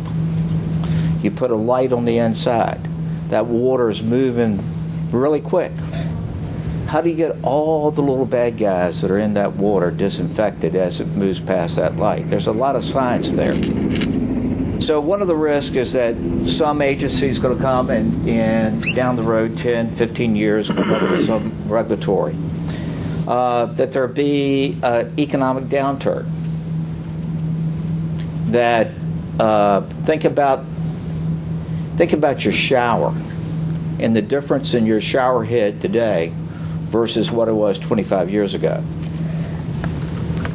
You put a light on the inside. That water is moving really quick. How do you get all the little bad guys that are in that water disinfected as it moves past that light? There's a lot of science there. So one of the risks is that some agency is going to come and down the road 10, 15 years, come up with some regulatory. That there be economic downturn. That think about your shower and the difference in your shower head today versus what it was 25 years ago.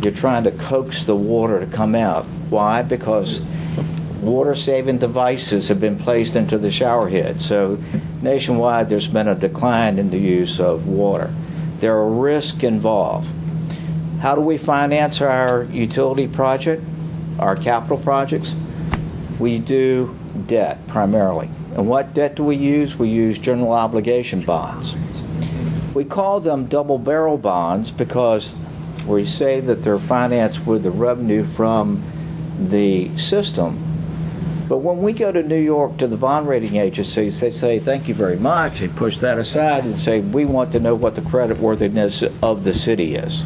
You're trying to coax the water to come out. Why? Because water-saving devices have been placed into the shower head. So nationwide, there's been a decline in the use of water. There are risks involved. How do we finance our utility project, our capital projects? We do debt primarily. And what debt do we use? We use general obligation bonds. We call them double barrel bonds because we say that they're financed with the revenue from the system. But when we go to New York to the bond rating agencies, they say, thank you very much. They push that aside and say, we want to know what the creditworthiness of the city is.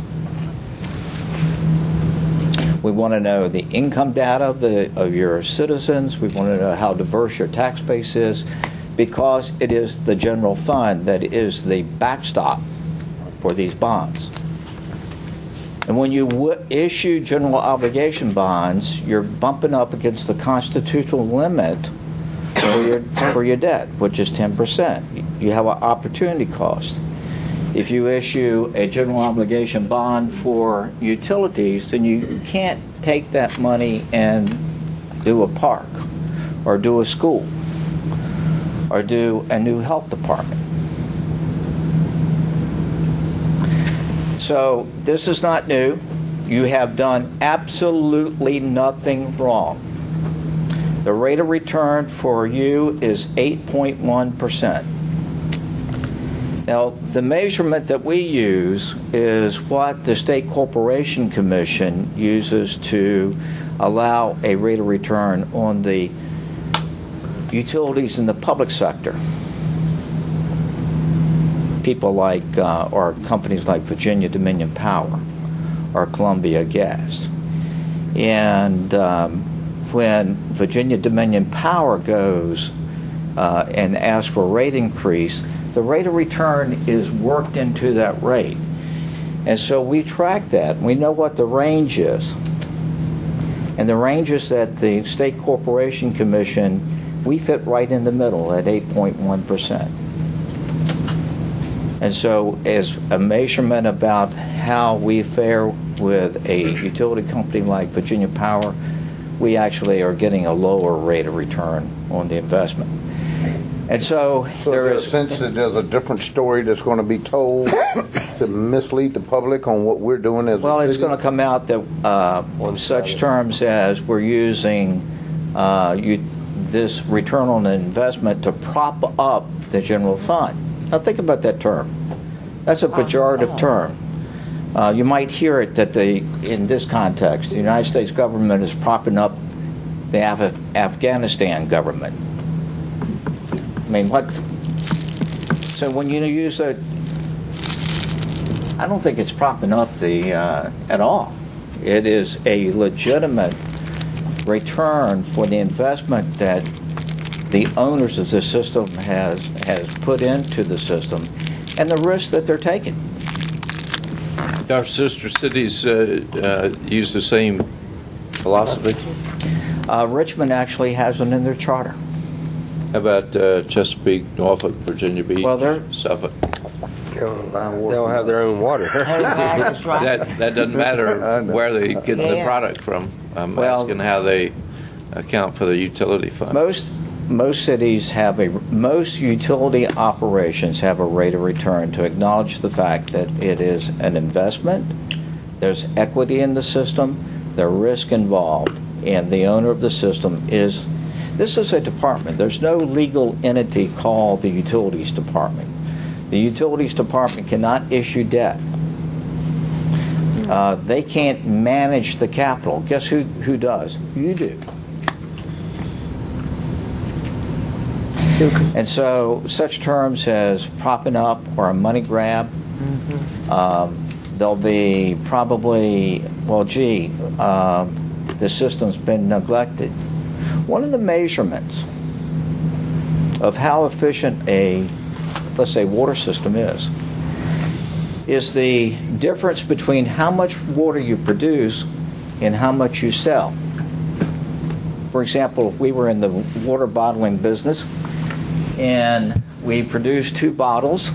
We want to know the income data of your citizens. We want to know how diverse your tax base is, because it is the general fund that is the backstop for these bonds. And when you issue general obligation bonds, you're bumping up against the constitutional limit for your debt, which is 10%. You have an opportunity cost. If you issue a general obligation bond for utilities, then you can't take that money and do a park or do a school or do a new health department. So this is not new. You have done absolutely nothing wrong. The rate of return for you is 8.1%. Now, the measurement that we use is what the State Corporation Commission uses to allow a rate of return on the utilities in the public sector. People like, or companies like Virginia Dominion Power or Columbia Gas. And when Virginia Dominion Power goes and asks for a rate increase, the rate of return is worked into that rate. And so we track that. We know what the range is. And the range is that the State Corporation Commission, we fit right in the middle at 8.1%. And so as a measurement about how we fare with a utility company like Virginia Power, we actually are getting a lower rate of return on the investment. And so there is
a sense that there's a different story that's going to be told to mislead the public on what we're doing as a city?
It's going to come out that such terms as we're using this return on investment to prop up the general fund. Now think about that term. That's a pejorative term. You might hear it that in this context, the United States government is propping up the Afghanistan government. I mean, what? So when you use a, I don't think it's propping up at all. It is a legitimate return for the investment that the owners of the system has put into the system and the risk that they're taking.
Our sister cities use the same philosophy?
Richmond actually has one in their charter.
How about Chesapeake, Norfolk, Virginia Beach, Suffolk?
They don't have their own water.
That doesn't matter where they get the product from. I'm asking how they account for the utility fund.
Most cities have most utility operations have a rate of return to acknowledge the fact that it is an investment, there's equity in the system, there's risk involved, and the owner of the system is, this is a department. There's no legal entity called the Utilities Department. The Utilities Department cannot issue debt. They can't manage the capital. Guess who does? You do. And so such terms as propping up or a money grab, they'll be probably, the system's been neglected. One of the measurements of how efficient a, let's say, water system is the difference between how much water you produce and how much you sell. For example, if we were in the water bottling business and we produce 2 bottles,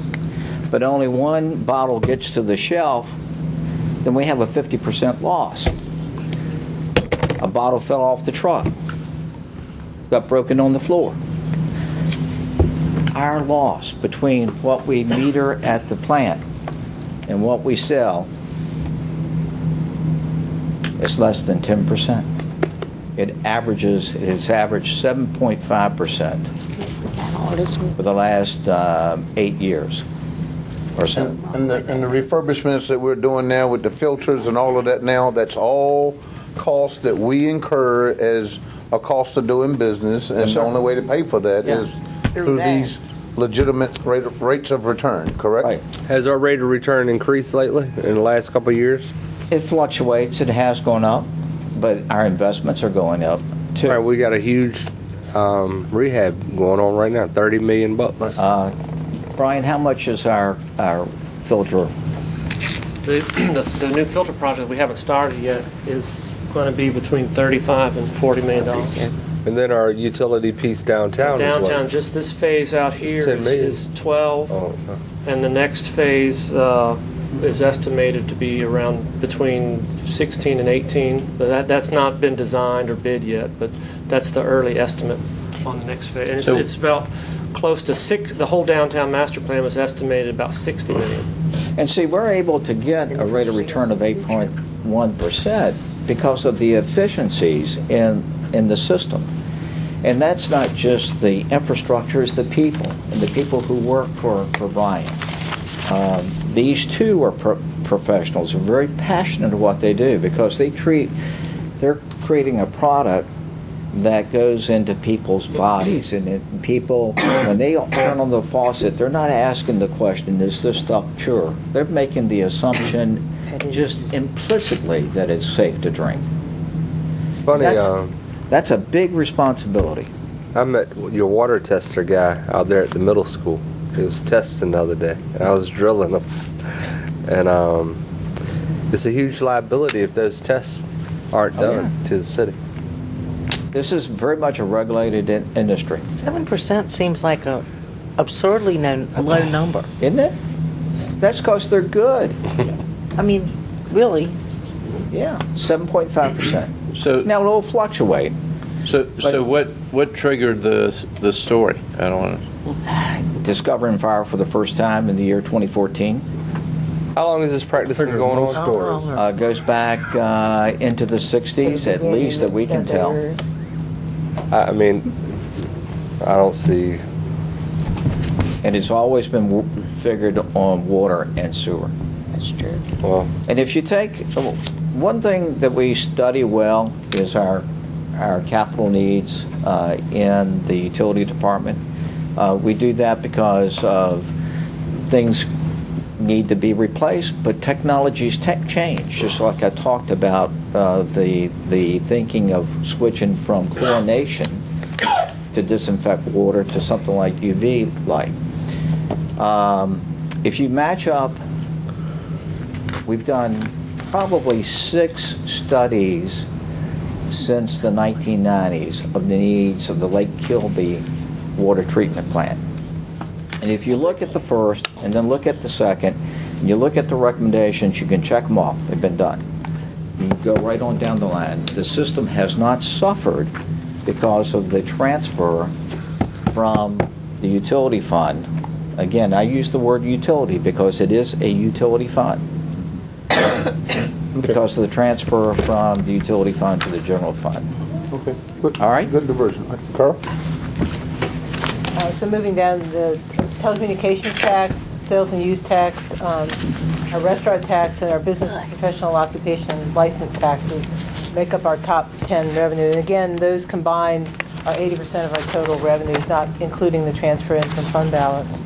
but only 1 bottle gets to the shelf, then we have a 50% loss. A bottle fell off the truck, got broken on the floor. Our loss between what we meter at the plant and what we sell is less than 10%. It has averaged 7.5% for the last 8 years or so.
And the refurbishments that we're doing now with the filters and all of that now, that's all costs that we incur as a cost of doing business, and the only way to pay for that is through these legitimate rates of return, correct?
Right.
Has our rate of return increased lately in the last couple of years?
It fluctuates. It has gone up, but our investments are going up too.
Right, we got a huge rehab going on right now, $30 million.
Brian, how much is our filter?
The new filter project we haven't started yet is going to be between $35 and $40 million.
And then our utility piece downtown.
Downtown, just this phase out here is 12, and the next phase is estimated to be around between 16 and 18. But that's not been designed or bid yet, but that's the early estimate on the next phase. And it's about close to the whole downtown master plan was estimated about 60 million.
And see, we're able to get a rate of return of 8.1% because of the efficiencies in the system. And that's not just the infrastructure, it's the people, and the people who work for Brian. These two are professionals, are very passionate about what they do because they're creating a product that goes into people's bodies, and people, when they turn on the faucet, they're not asking the question, is this stuff pure? They're making the assumption just implicitly that it's safe to drink.
Funny,
that's a big responsibility.
I met your water tester guy out there at the middle school. He was testing the other day, and I was drilling him. And it's a huge liability if those tests aren't done to the city.
This is very much a regulated industry.
7% seems like a absurdly low number.
Isn't it? That's because they're good.
I mean, really?
Yeah, 7.5%.
So
now it'll fluctuate.
So what triggered the story? I don't want to.
Discovering fire for the first time in the year 2014.
How long has this practice been going on?
Goes back into the 60s, at least that we can tell.
I mean, I don't see.
And it's always been figured on water and sewer.
That's true.
Well,
and if you take one thing that we study well is our capital needs in the utility department. We do that because of things need to be replaced, but technologies change. Just like I talked about the thinking of switching from chlorination to disinfect water to something like UV light. If you match up, we've done probably 6 studies since the 1990s of the needs of the Lake Kilby water treatment plant. And if you look at the first and then look at the second, and you look at the recommendations, you can check them off. They've been done. You go right on down the line. The system has not suffered because of the transfer from the utility fund. Again, I use the word utility because it is a utility fund. Because of the transfer from the utility fund to the general fund.
Okay, good.
All right.
Good diversion. Carl?
So moving down, the telecommunications tax, sales and use tax, our restaurant tax, and our business professional occupation license taxes make up our top 10 revenue. And again, those combined are 80% of our total revenues, not including the transfer in from fund balance.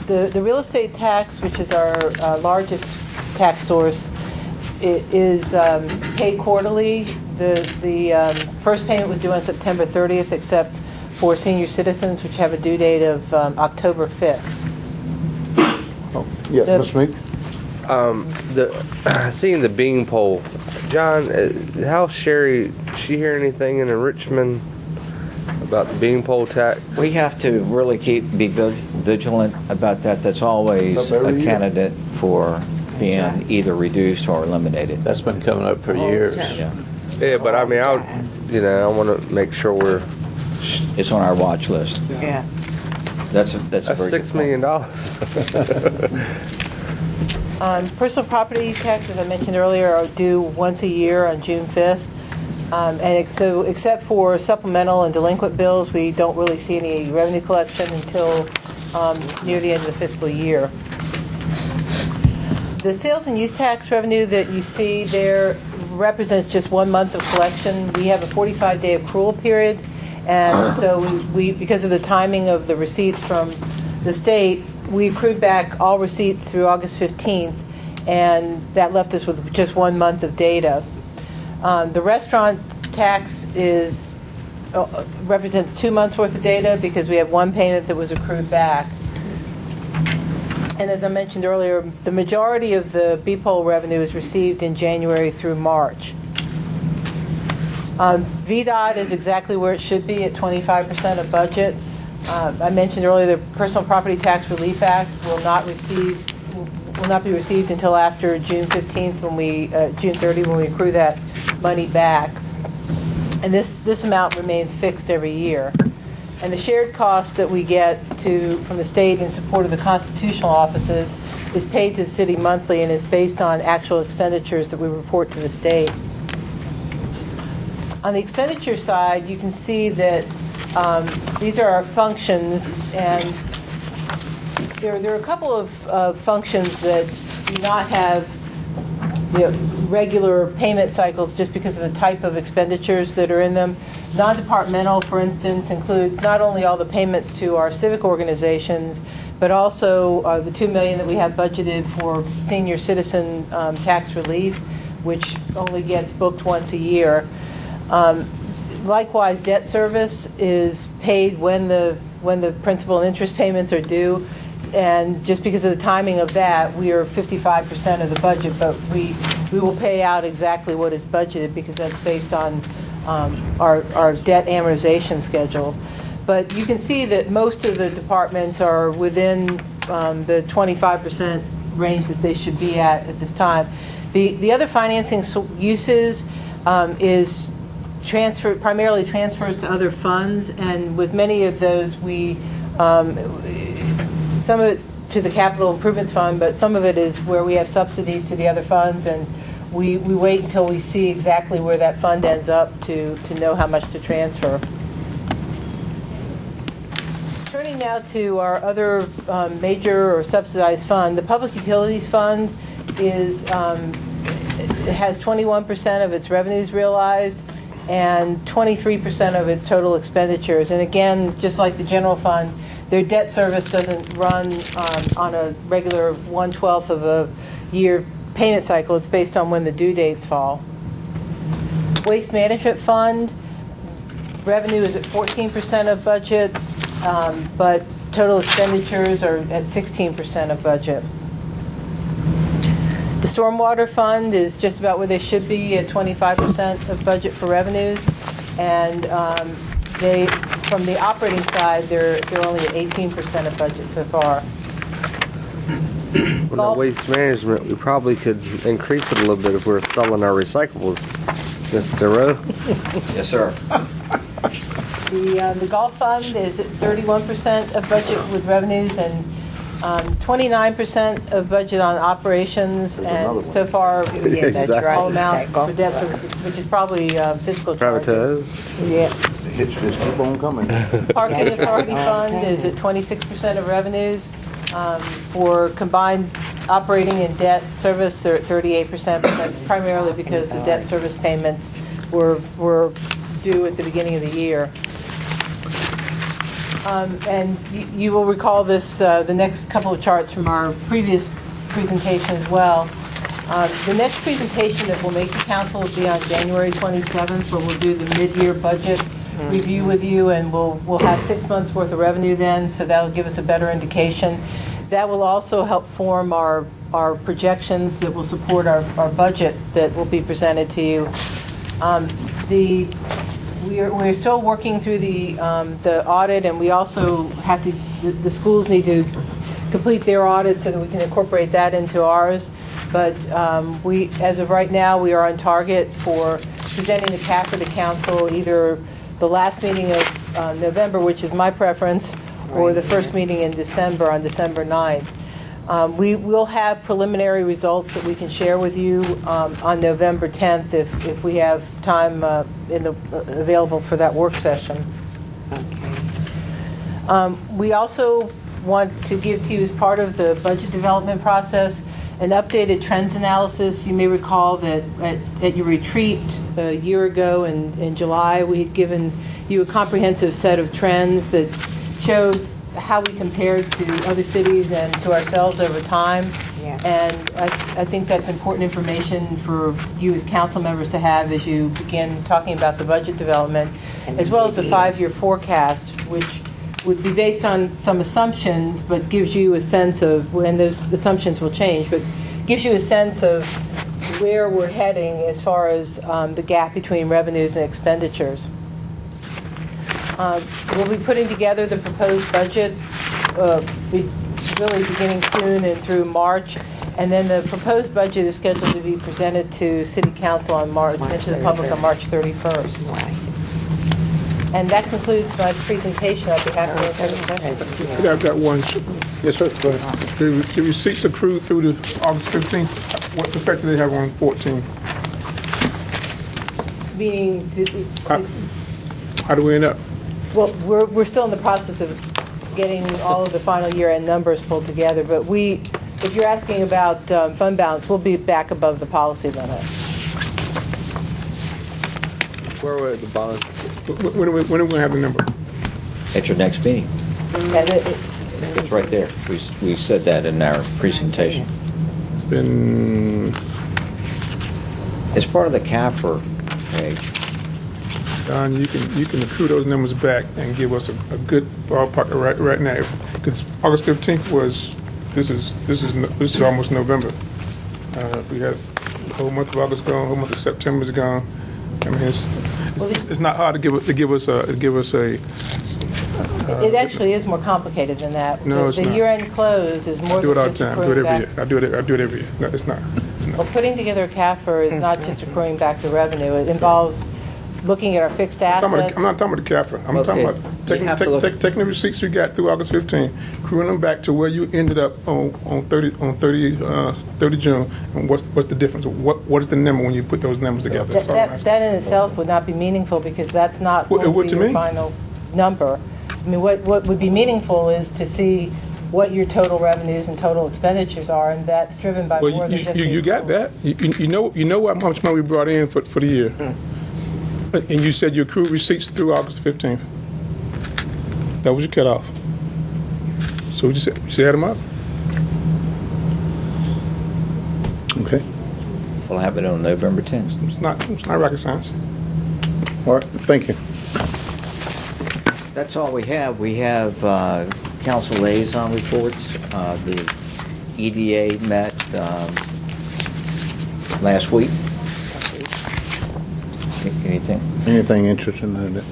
The real estate tax, which is our largest tax source, it is paid quarterly. The first payment was due on September 30th, except for senior citizens, which have a due date of October 5th.
Oh, yeah, Ms. Meek?
Seeing the bean pole, John, how's Sherry? She hear anything in Richmond about the bean pole tax?
We have to really be vigilant about that. That's always a candidate for being either reduced or eliminated.
That's been coming up for years.
Yeah, but I mean, I want to make sure we're.
It's on our watch list.
Yeah.
That's a very
$6
good
million.
Personal property taxes, I mentioned earlier, are due once a year on June 5th. So except for supplemental and delinquent bills, we don't really see any revenue collection until near the end of the fiscal year. The sales and use tax revenue that you see there represents just 1 month of collection. We have a 45-day accrual period, and so we because of the timing of the receipts from the state, we accrued back all receipts through August 15th, and that left us with just 1 month of data. The restaurant tax represents 2 months worth of data because we have one payment that was accrued back. And as I mentioned earlier, the majority of the BPOL revenue is received in January through March. VDOT is exactly where it should be at 25% of budget. I mentioned earlier the Personal Property Tax Relief Act will not be received until after June 15th June 30 when we accrue that money back. And this amount remains fixed every year. And the shared cost that we get from the state in support of the constitutional offices is paid to the city monthly and is based on actual expenditures that we report to the state. On the expenditure side, you can see that these are our functions, and there are a couple of functions that do not have regular payment cycles just because of the type of expenditures that are in them. Non-departmental, for instance, includes not only all the payments to our civic organizations, but also the $2 million that we have budgeted for senior citizen tax relief, which only gets booked once a year. Likewise, debt service is paid when the principal and interest payments are due. And just because of the timing of that, we are 55% of the budget, but we will pay out exactly what is budgeted because that's based on our debt amortization schedule. But you can see that most of the departments are within the 25% range that they should be at this time. The other financing uses is primarily transfers to other funds, and with many of those some of it's to the capital improvements fund, but some of it is where we have subsidies to the other funds, and we wait until we see exactly where that fund ends up to know how much to transfer. Turning now to our other major or subsidized fund, the Public Utilities Fund has 21% of its revenues realized and 23% of its total expenditures. And again, just like the general fund, their debt service doesn't run on a regular 1/12 of a year payment cycle. It's based on when the due dates fall. Waste Management Fund, revenue is at 14% of budget, but total expenditures are at 16% of budget. The Stormwater Fund is just about where they should be at 25% of budget for revenues, and from the operating side, they're only at 18% of budget so far.
Well, waste management, we probably could increase it a little bit if we're selling our recyclables, Mr. Rowe.
Yes, sir.
The Golf Fund is at 31% of budget with revenues and 29% of budget on operations, and so far all amount for debt services, which is probably fiscal charges. Yeah.
Hits just keep on coming.
Parking Authority Fund is at 26% of revenues. For combined operating and debt service, they're at 38%, but that's primarily because the debt service payments were due at the beginning of the year. And you will recall this, the next couple of charts from our previous presentation as well. The next presentation that we'll make to council will be on January 27th, where we'll do the mid-year budget review with you, and we'll have 6 months worth of revenue then, so that'll give us a better indication. That will also help form our projections that will support our budget that will be presented to you. We're still working through the audit, and we also have to. The schools need to complete their audit so that we can incorporate that into ours. But as of right now, we are on target for presenting the CAFR to council either the last meeting of November, which is my preference, or the first meeting in December on December 9th. We will have preliminary results that we can share with you on November 10th if we have time available for that work session. We also want to give to you, as part of the budget development process, an updated trends analysis. You may recall that at your retreat a year ago in July, we had given you a comprehensive set of trends that showed how we compared to other cities and to ourselves over time.
Yeah.
And I think that's important information for you as council members to have as you begin talking about the budget development, as well as a 5-year forecast, which would be based on some assumptions, but gives you a sense of when those assumptions will change, but gives you a sense of where we're heading as far as the gap between revenues and expenditures. We'll be putting together the proposed budget really beginning soon and through March, and then the proposed budget is scheduled to be presented to City Council on March and to the public on March 31st.
Right.
And that concludes my presentation. I'd be happy to answer any questions.
I've got one.
Yes, sir. Go ahead.
The receipts accrued through the August 15th. What effect do they have on 14?
Meaning,
How do we end up?
well, we're still in the process of getting all of the final year-end numbers pulled together, but if you're asking about fund balance, we'll be back above the policy limit.
Where were the bonds?
When are we going to have the number?
At your next meeting.
And
It's right there. We said that in our presentation. It's part of the CAFR page.
Don, you can accrue those numbers back and give us a good ballpark right now. Because August 15th was this is almost November. We have the whole month of August gone, the whole month of September is gone. I mean, it's not hard to give us a.
It actually is more complicated than that.
No, it's
the
not.
year-end close is more.
I do it all the
than
time. I do it every year. I do it every year. No, it's not.
Well, putting together a CAFR is not just accruing back the revenue. It involves looking at our fixed assets.
I'm not talking about the CAFR. I'm talking about taking the receipts you got through August 15, accruing them back to where you ended up on 30 June, and what's the difference? What is the number when you put those numbers together?
That in itself would not be meaningful because that's not going to be your final number. I mean, what would be meaningful is to see what your total revenues and total expenditures are, and that's driven by more than just.
You got that. You know how much money we brought in for the year. And you said you accrued receipts through August 15th. That was your cutoff. So we just add them up. Okay.
We'll have it on November 10th.
It's not rocket science.
All right. Thank you.
That's all we have. We have council liaison reports. The EDA met last week.
Anything interesting in that?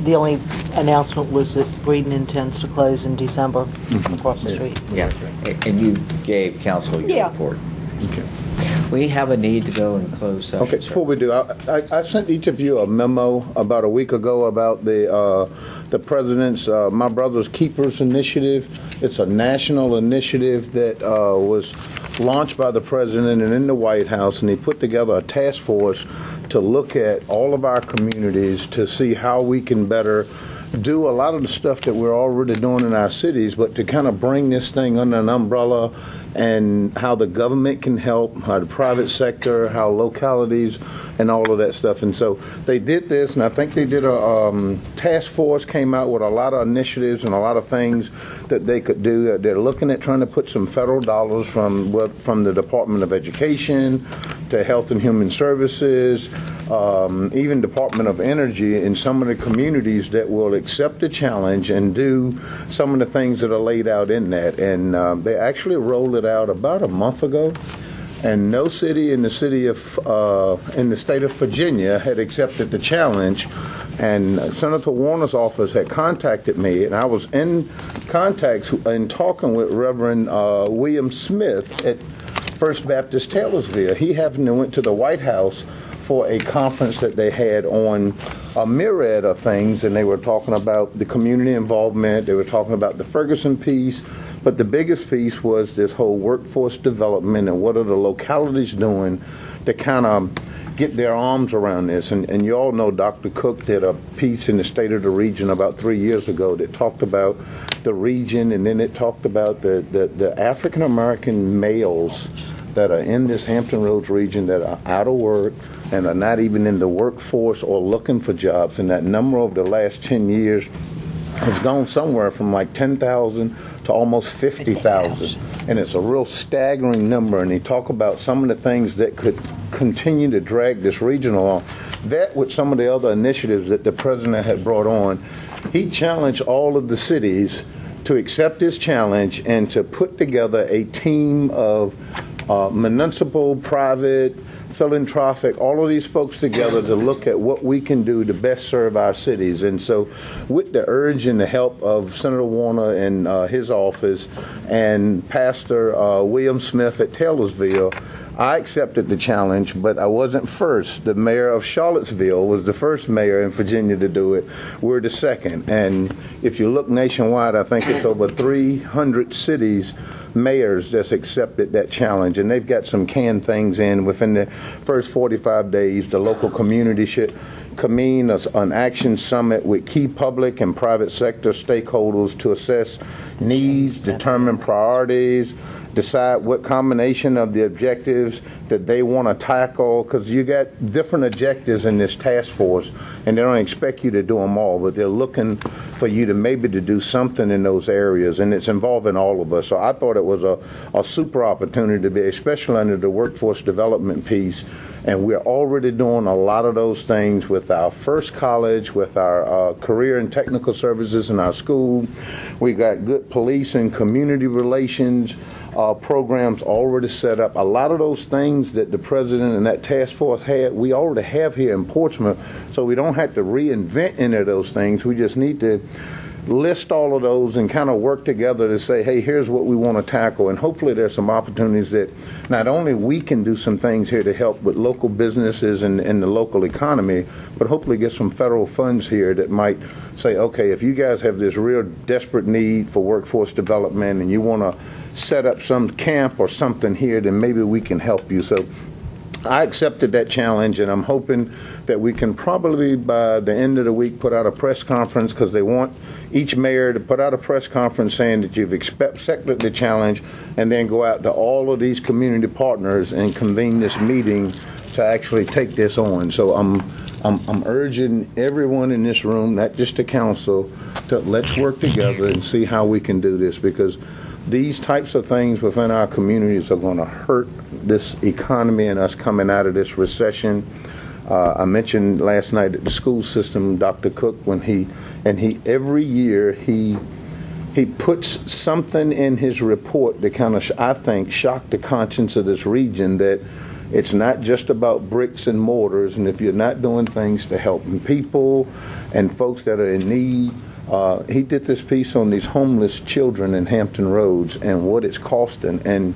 The only announcement was that Breeden intends to close in December across the street.
Yeah, and you gave council your report.
Okay.
We have a need to go in closed session.
Okay, before we do, I sent each of you a memo about a week ago about the president's My Brother's Keepers initiative. It's a national initiative that was launched by the president and in the White House, and he put together a task force to look at all of our communities to see how we can better do a lot of the stuff that we're already doing in our cities, but to kind of bring this thing under an umbrella, and how the government can help, how the private sector, how localities, and all of that stuff. And so they did this, and I think they did a task force, came out with a lot of initiatives and a lot of things that they could do. They're looking at trying to put some federal dollars from the Department of Education to Health and Human Services, even Department of Energy in some of the communities that will accept the challenge and do some of the things that are laid out in that. And they actually rolled it out about a month ago, and no city in the state of Virginia had accepted the challenge. And Senator Warner's office had contacted me, and I was in contact and talking with Reverend William Smith at First Baptist Taylorsville. He happened to went to the White House for a conference that they had on a myriad of things, and they were talking about the community involvement, they were talking about the Ferguson piece, but the biggest piece was this whole workforce development and what are the localities doing to kind of get their arms around this. And you all know Dr. Cook did a piece in the State of the Region about 3 years ago that talked about the region, and then it talked about the African American males that are in this Hampton Roads region that are out of work and are not even in the workforce or looking for jobs. And that number over the last 10 years has gone somewhere from like 10,000 to almost 50,000. And it's a real staggering number. And they talk about some of the things that could continue to drag this region along. That with some of the other initiatives that the president had brought on, he challenged all of the cities to accept this challenge and to put together a team of municipal, private, philanthropic, all of these folks together to look at what we can do to best serve our cities. And so with the urge and the help of Senator Warner and his office and Pastor William Smith at Taylorsville, I accepted the challenge, but I wasn't first. The mayor of Charlottesville was the first mayor in Virginia to do it. We're the second. And if you look nationwide, I think it's over 300 cities, mayors that's accepted that challenge. And they've got some canned things in within the first 45 days. The local community should convene an action summit with key public and private sector stakeholders to assess needs, determine priorities, decide what combination of the objectives that they want to tackle, because you got different objectives in this task force, and they don't expect you to do them all, but they're looking for you to maybe to do something in those areas, and it's involving all of us. So I thought it was a super opportunity to be, especially under the workforce development piece. And we're already doing a lot of those things with our first college, with our career and technical services in our school. We got good police and community relations programs already set up. A lot of those things that the president and that task force had, we already have here in Portsmouth, so we don't have to reinvent any of those things. We just need to list all of those and kind of work together to say, hey, here's what we want to tackle. And hopefully there's some opportunities that not only we can do some things here to help with local businesses and the local economy, but hopefully get some federal funds here that might say, okay, if you guys have this real desperate need for workforce development and you want to set up some camp or something here, then maybe we can help you. So I accepted that challenge, and I'm hoping that we can probably by the end of the week put out a press conference, because they want each mayor to put out a press conference saying that you've accepted the challenge, and then go out to all of these community partners and convene this meeting to actually take this on. So I'm urging everyone in this room, not just the council, to let's work together and see how we can do this, because these types of things within our communities are going to hurt this economy and us coming out of this recession. I mentioned last night at the school system, Dr. Cook, when he every year he puts something in his report that kind of, I think, shocked the conscience of this region, that it's not just about bricks and mortars, and if you're not doing things to help people and folks that are in need. He did this piece on these homeless children in Hampton Roads and what it's costing. And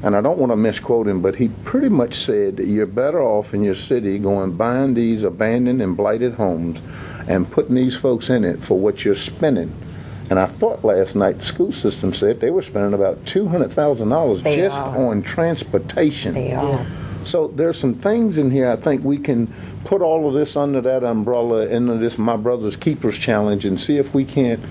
I don't want to misquote him, but he pretty much said that you're better off in your city going buying these abandoned and blighted homes and putting these folks in it for what you're spending. And I thought last night the school system said they were spending about $200,000 just on transportation.
They are.
So there's some things in here I think we can put all of this under that umbrella, into this My Brother's Keepers Challenge, and see if we can't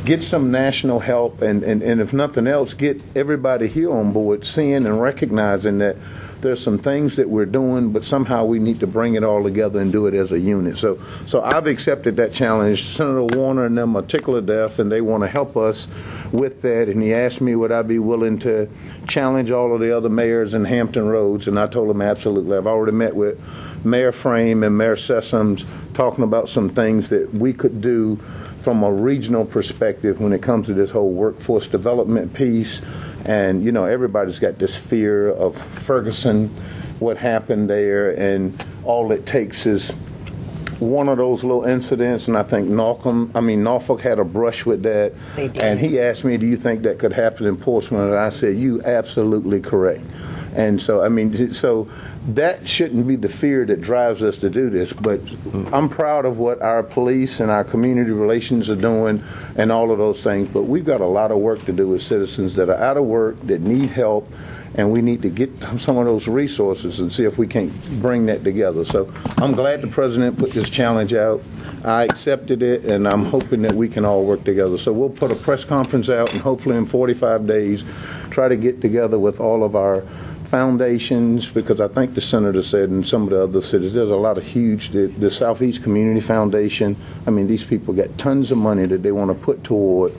get some national help, and if nothing else, get everybody here on board, seeing and recognizing that there's some things that we're doing, but somehow we need to bring it all together and do it as a unit. So I've accepted that challenge. Senator Warner and them are tickle to death, and they want to help us with that. And he asked me would I be willing to challenge all of the other mayors in Hampton Roads, and I told him absolutely. I've already met with Mayor Frame and Mayor Sessoms talking about some things that we could do from a regional perspective when it comes to this whole workforce development piece. And, you know, everybody's got this fear of Ferguson, what happened there, and all it takes is one of those little incidents, and I think Norfolk had a brush with that. And he asked me, do you think that could happen in Portsmouth? And I said, you absolutely correct. And so, I mean, so that shouldn't be the fear that drives us to do this. But I'm proud of what our police and our community relations are doing and all of those things. But we've got a lot of work to do with citizens that are out of work, that need help, and we need to get some of those resources and see if we can't bring that together. So I'm glad the president put this challenge out. I accepted it, and I'm hoping that we can all work together. So we'll put a press conference out, and hopefully in 45 days, try to get together with all of our foundations, because I think the senator said in some of the other cities, there's a lot of huge, the Southeast Community Foundation, I mean, these people got tons of money that they want to put toward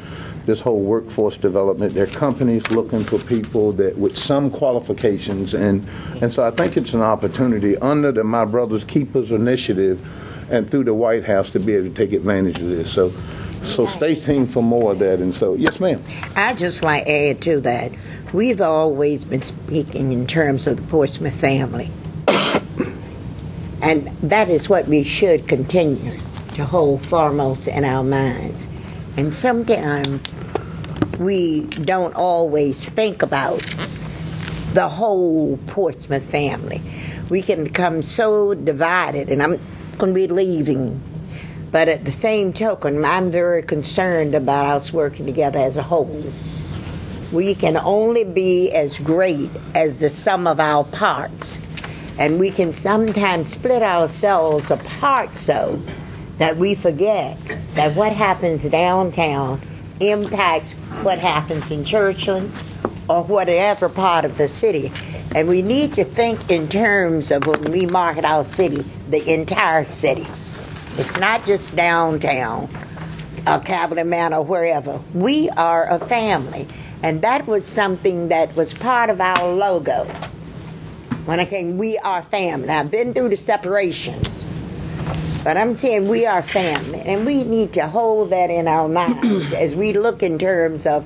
this whole workforce development. There are companies looking for people that with some qualifications, and so I think it's an opportunity under the My Brother's Keepers initiative and through the White House to be able to take advantage of this. So stay tuned for more of that. And so, yes, ma'am.
I'd just like to add to that. We've always been speaking in terms of the Portsmouth family. And that is what we should continue to hold foremost in our minds. And sometimes we don't always think about the whole Portsmouth family. We can become so divided, and I'm going to be leaving. But at the same token, I'm very concerned about us working together as a whole. We can only be as great as the sum of our parts. And we can sometimes split ourselves apart so that we forget that what happens downtown impacts what happens in Churchland or whatever part of the city. And we need to think in terms of when we market our city, the entire city. It's not just downtown, Cavalier Manor, wherever. We are a family. And that was something that was part of our logo. When I came, we are family. I've been through the separations, but I'm saying we are family. And we need to hold that in our minds as we look in terms of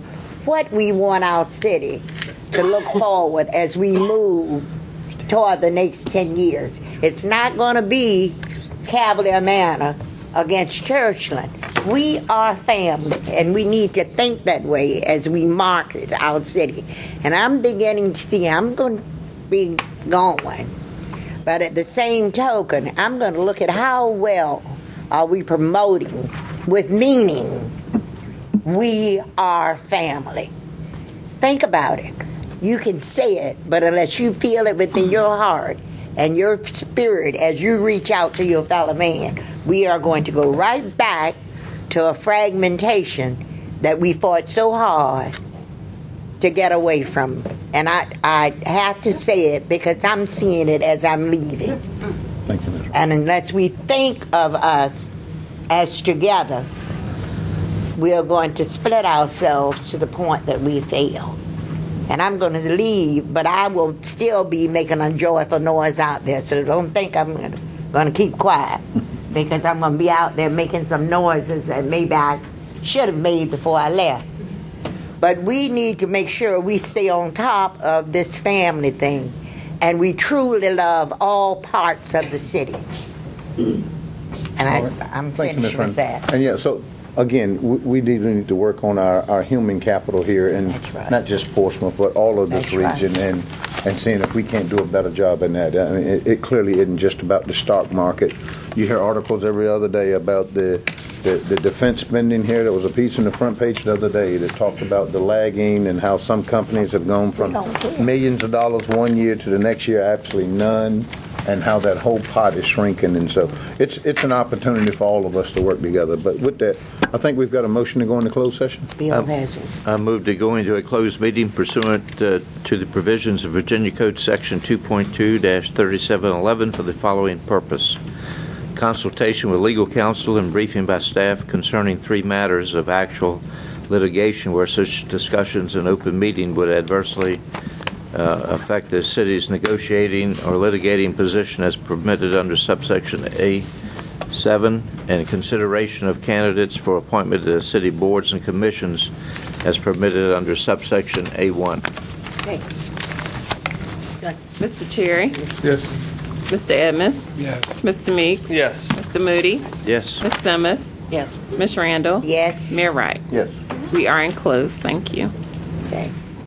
what we want our city to look forward as we move toward the next 10 years. It's not going to be Cavalier Manor against Churchland. We are family, and we need to think that way as we market our city. And I'm beginning to see I'm going to be going, but at the same token, I'm going to look at how well are we promoting with meaning. We are family. Think about it. You can say it, but unless you feel it within your heart and your spirit as you reach out to your fellow man, we are going to go right back to a fragmentation that we fought so hard to get away from. And I have to say it because I'm seeing it as I'm leaving.
Thank you, Mr.
And unless we think of us as together, we are going to split ourselves to the point that we fail. And I'm going to leave, but I will still be making a joyful noise out there. So don't think I'm going to keep quiet, because I'm going to be out there making some noises that maybe I should have made before I left. But we need to make sure we stay on top of this family thing, and we truly love all parts of the city. And I'm finished with that.
And yeah, so again, we need to work on our human capital here, and not just Portsmouth, but all of this region, and seeing if we can't do a better job in that. I mean, it clearly isn't just about the stock market. You hear articles every other day about the defense spending here. There was a piece in the front page the other day that talked about the lagging and how some companies have gone from millions of dollars one year to the next year absolutely none, and how that whole pot is shrinking. And so it's an opportunity for all of us to work together. But with that, I think we've got a motion to go into closed session.
Bill has it.
I move to go into a closed meeting pursuant to the provisions of Virginia Code Section 2.2-3711 for the following purpose: consultation with legal counsel and briefing by staff concerning 3 matters of actual litigation where such discussions in open meeting would adversely affect the city's negotiating or litigating position as permitted under subsection A7, and consideration of candidates for appointment to the city boards and commissions as permitted under subsection A1.
Mr. Cherry?
Yes.
Mr. Edmonds?
Yes.
Mr. Meeks?
Yes.
Mr. Moody?
Yes.
Ms. Simmons?
Yes.
Ms. Randall?
Yes.
Mayor Wright?
Yes.
We are in closed. Thank you.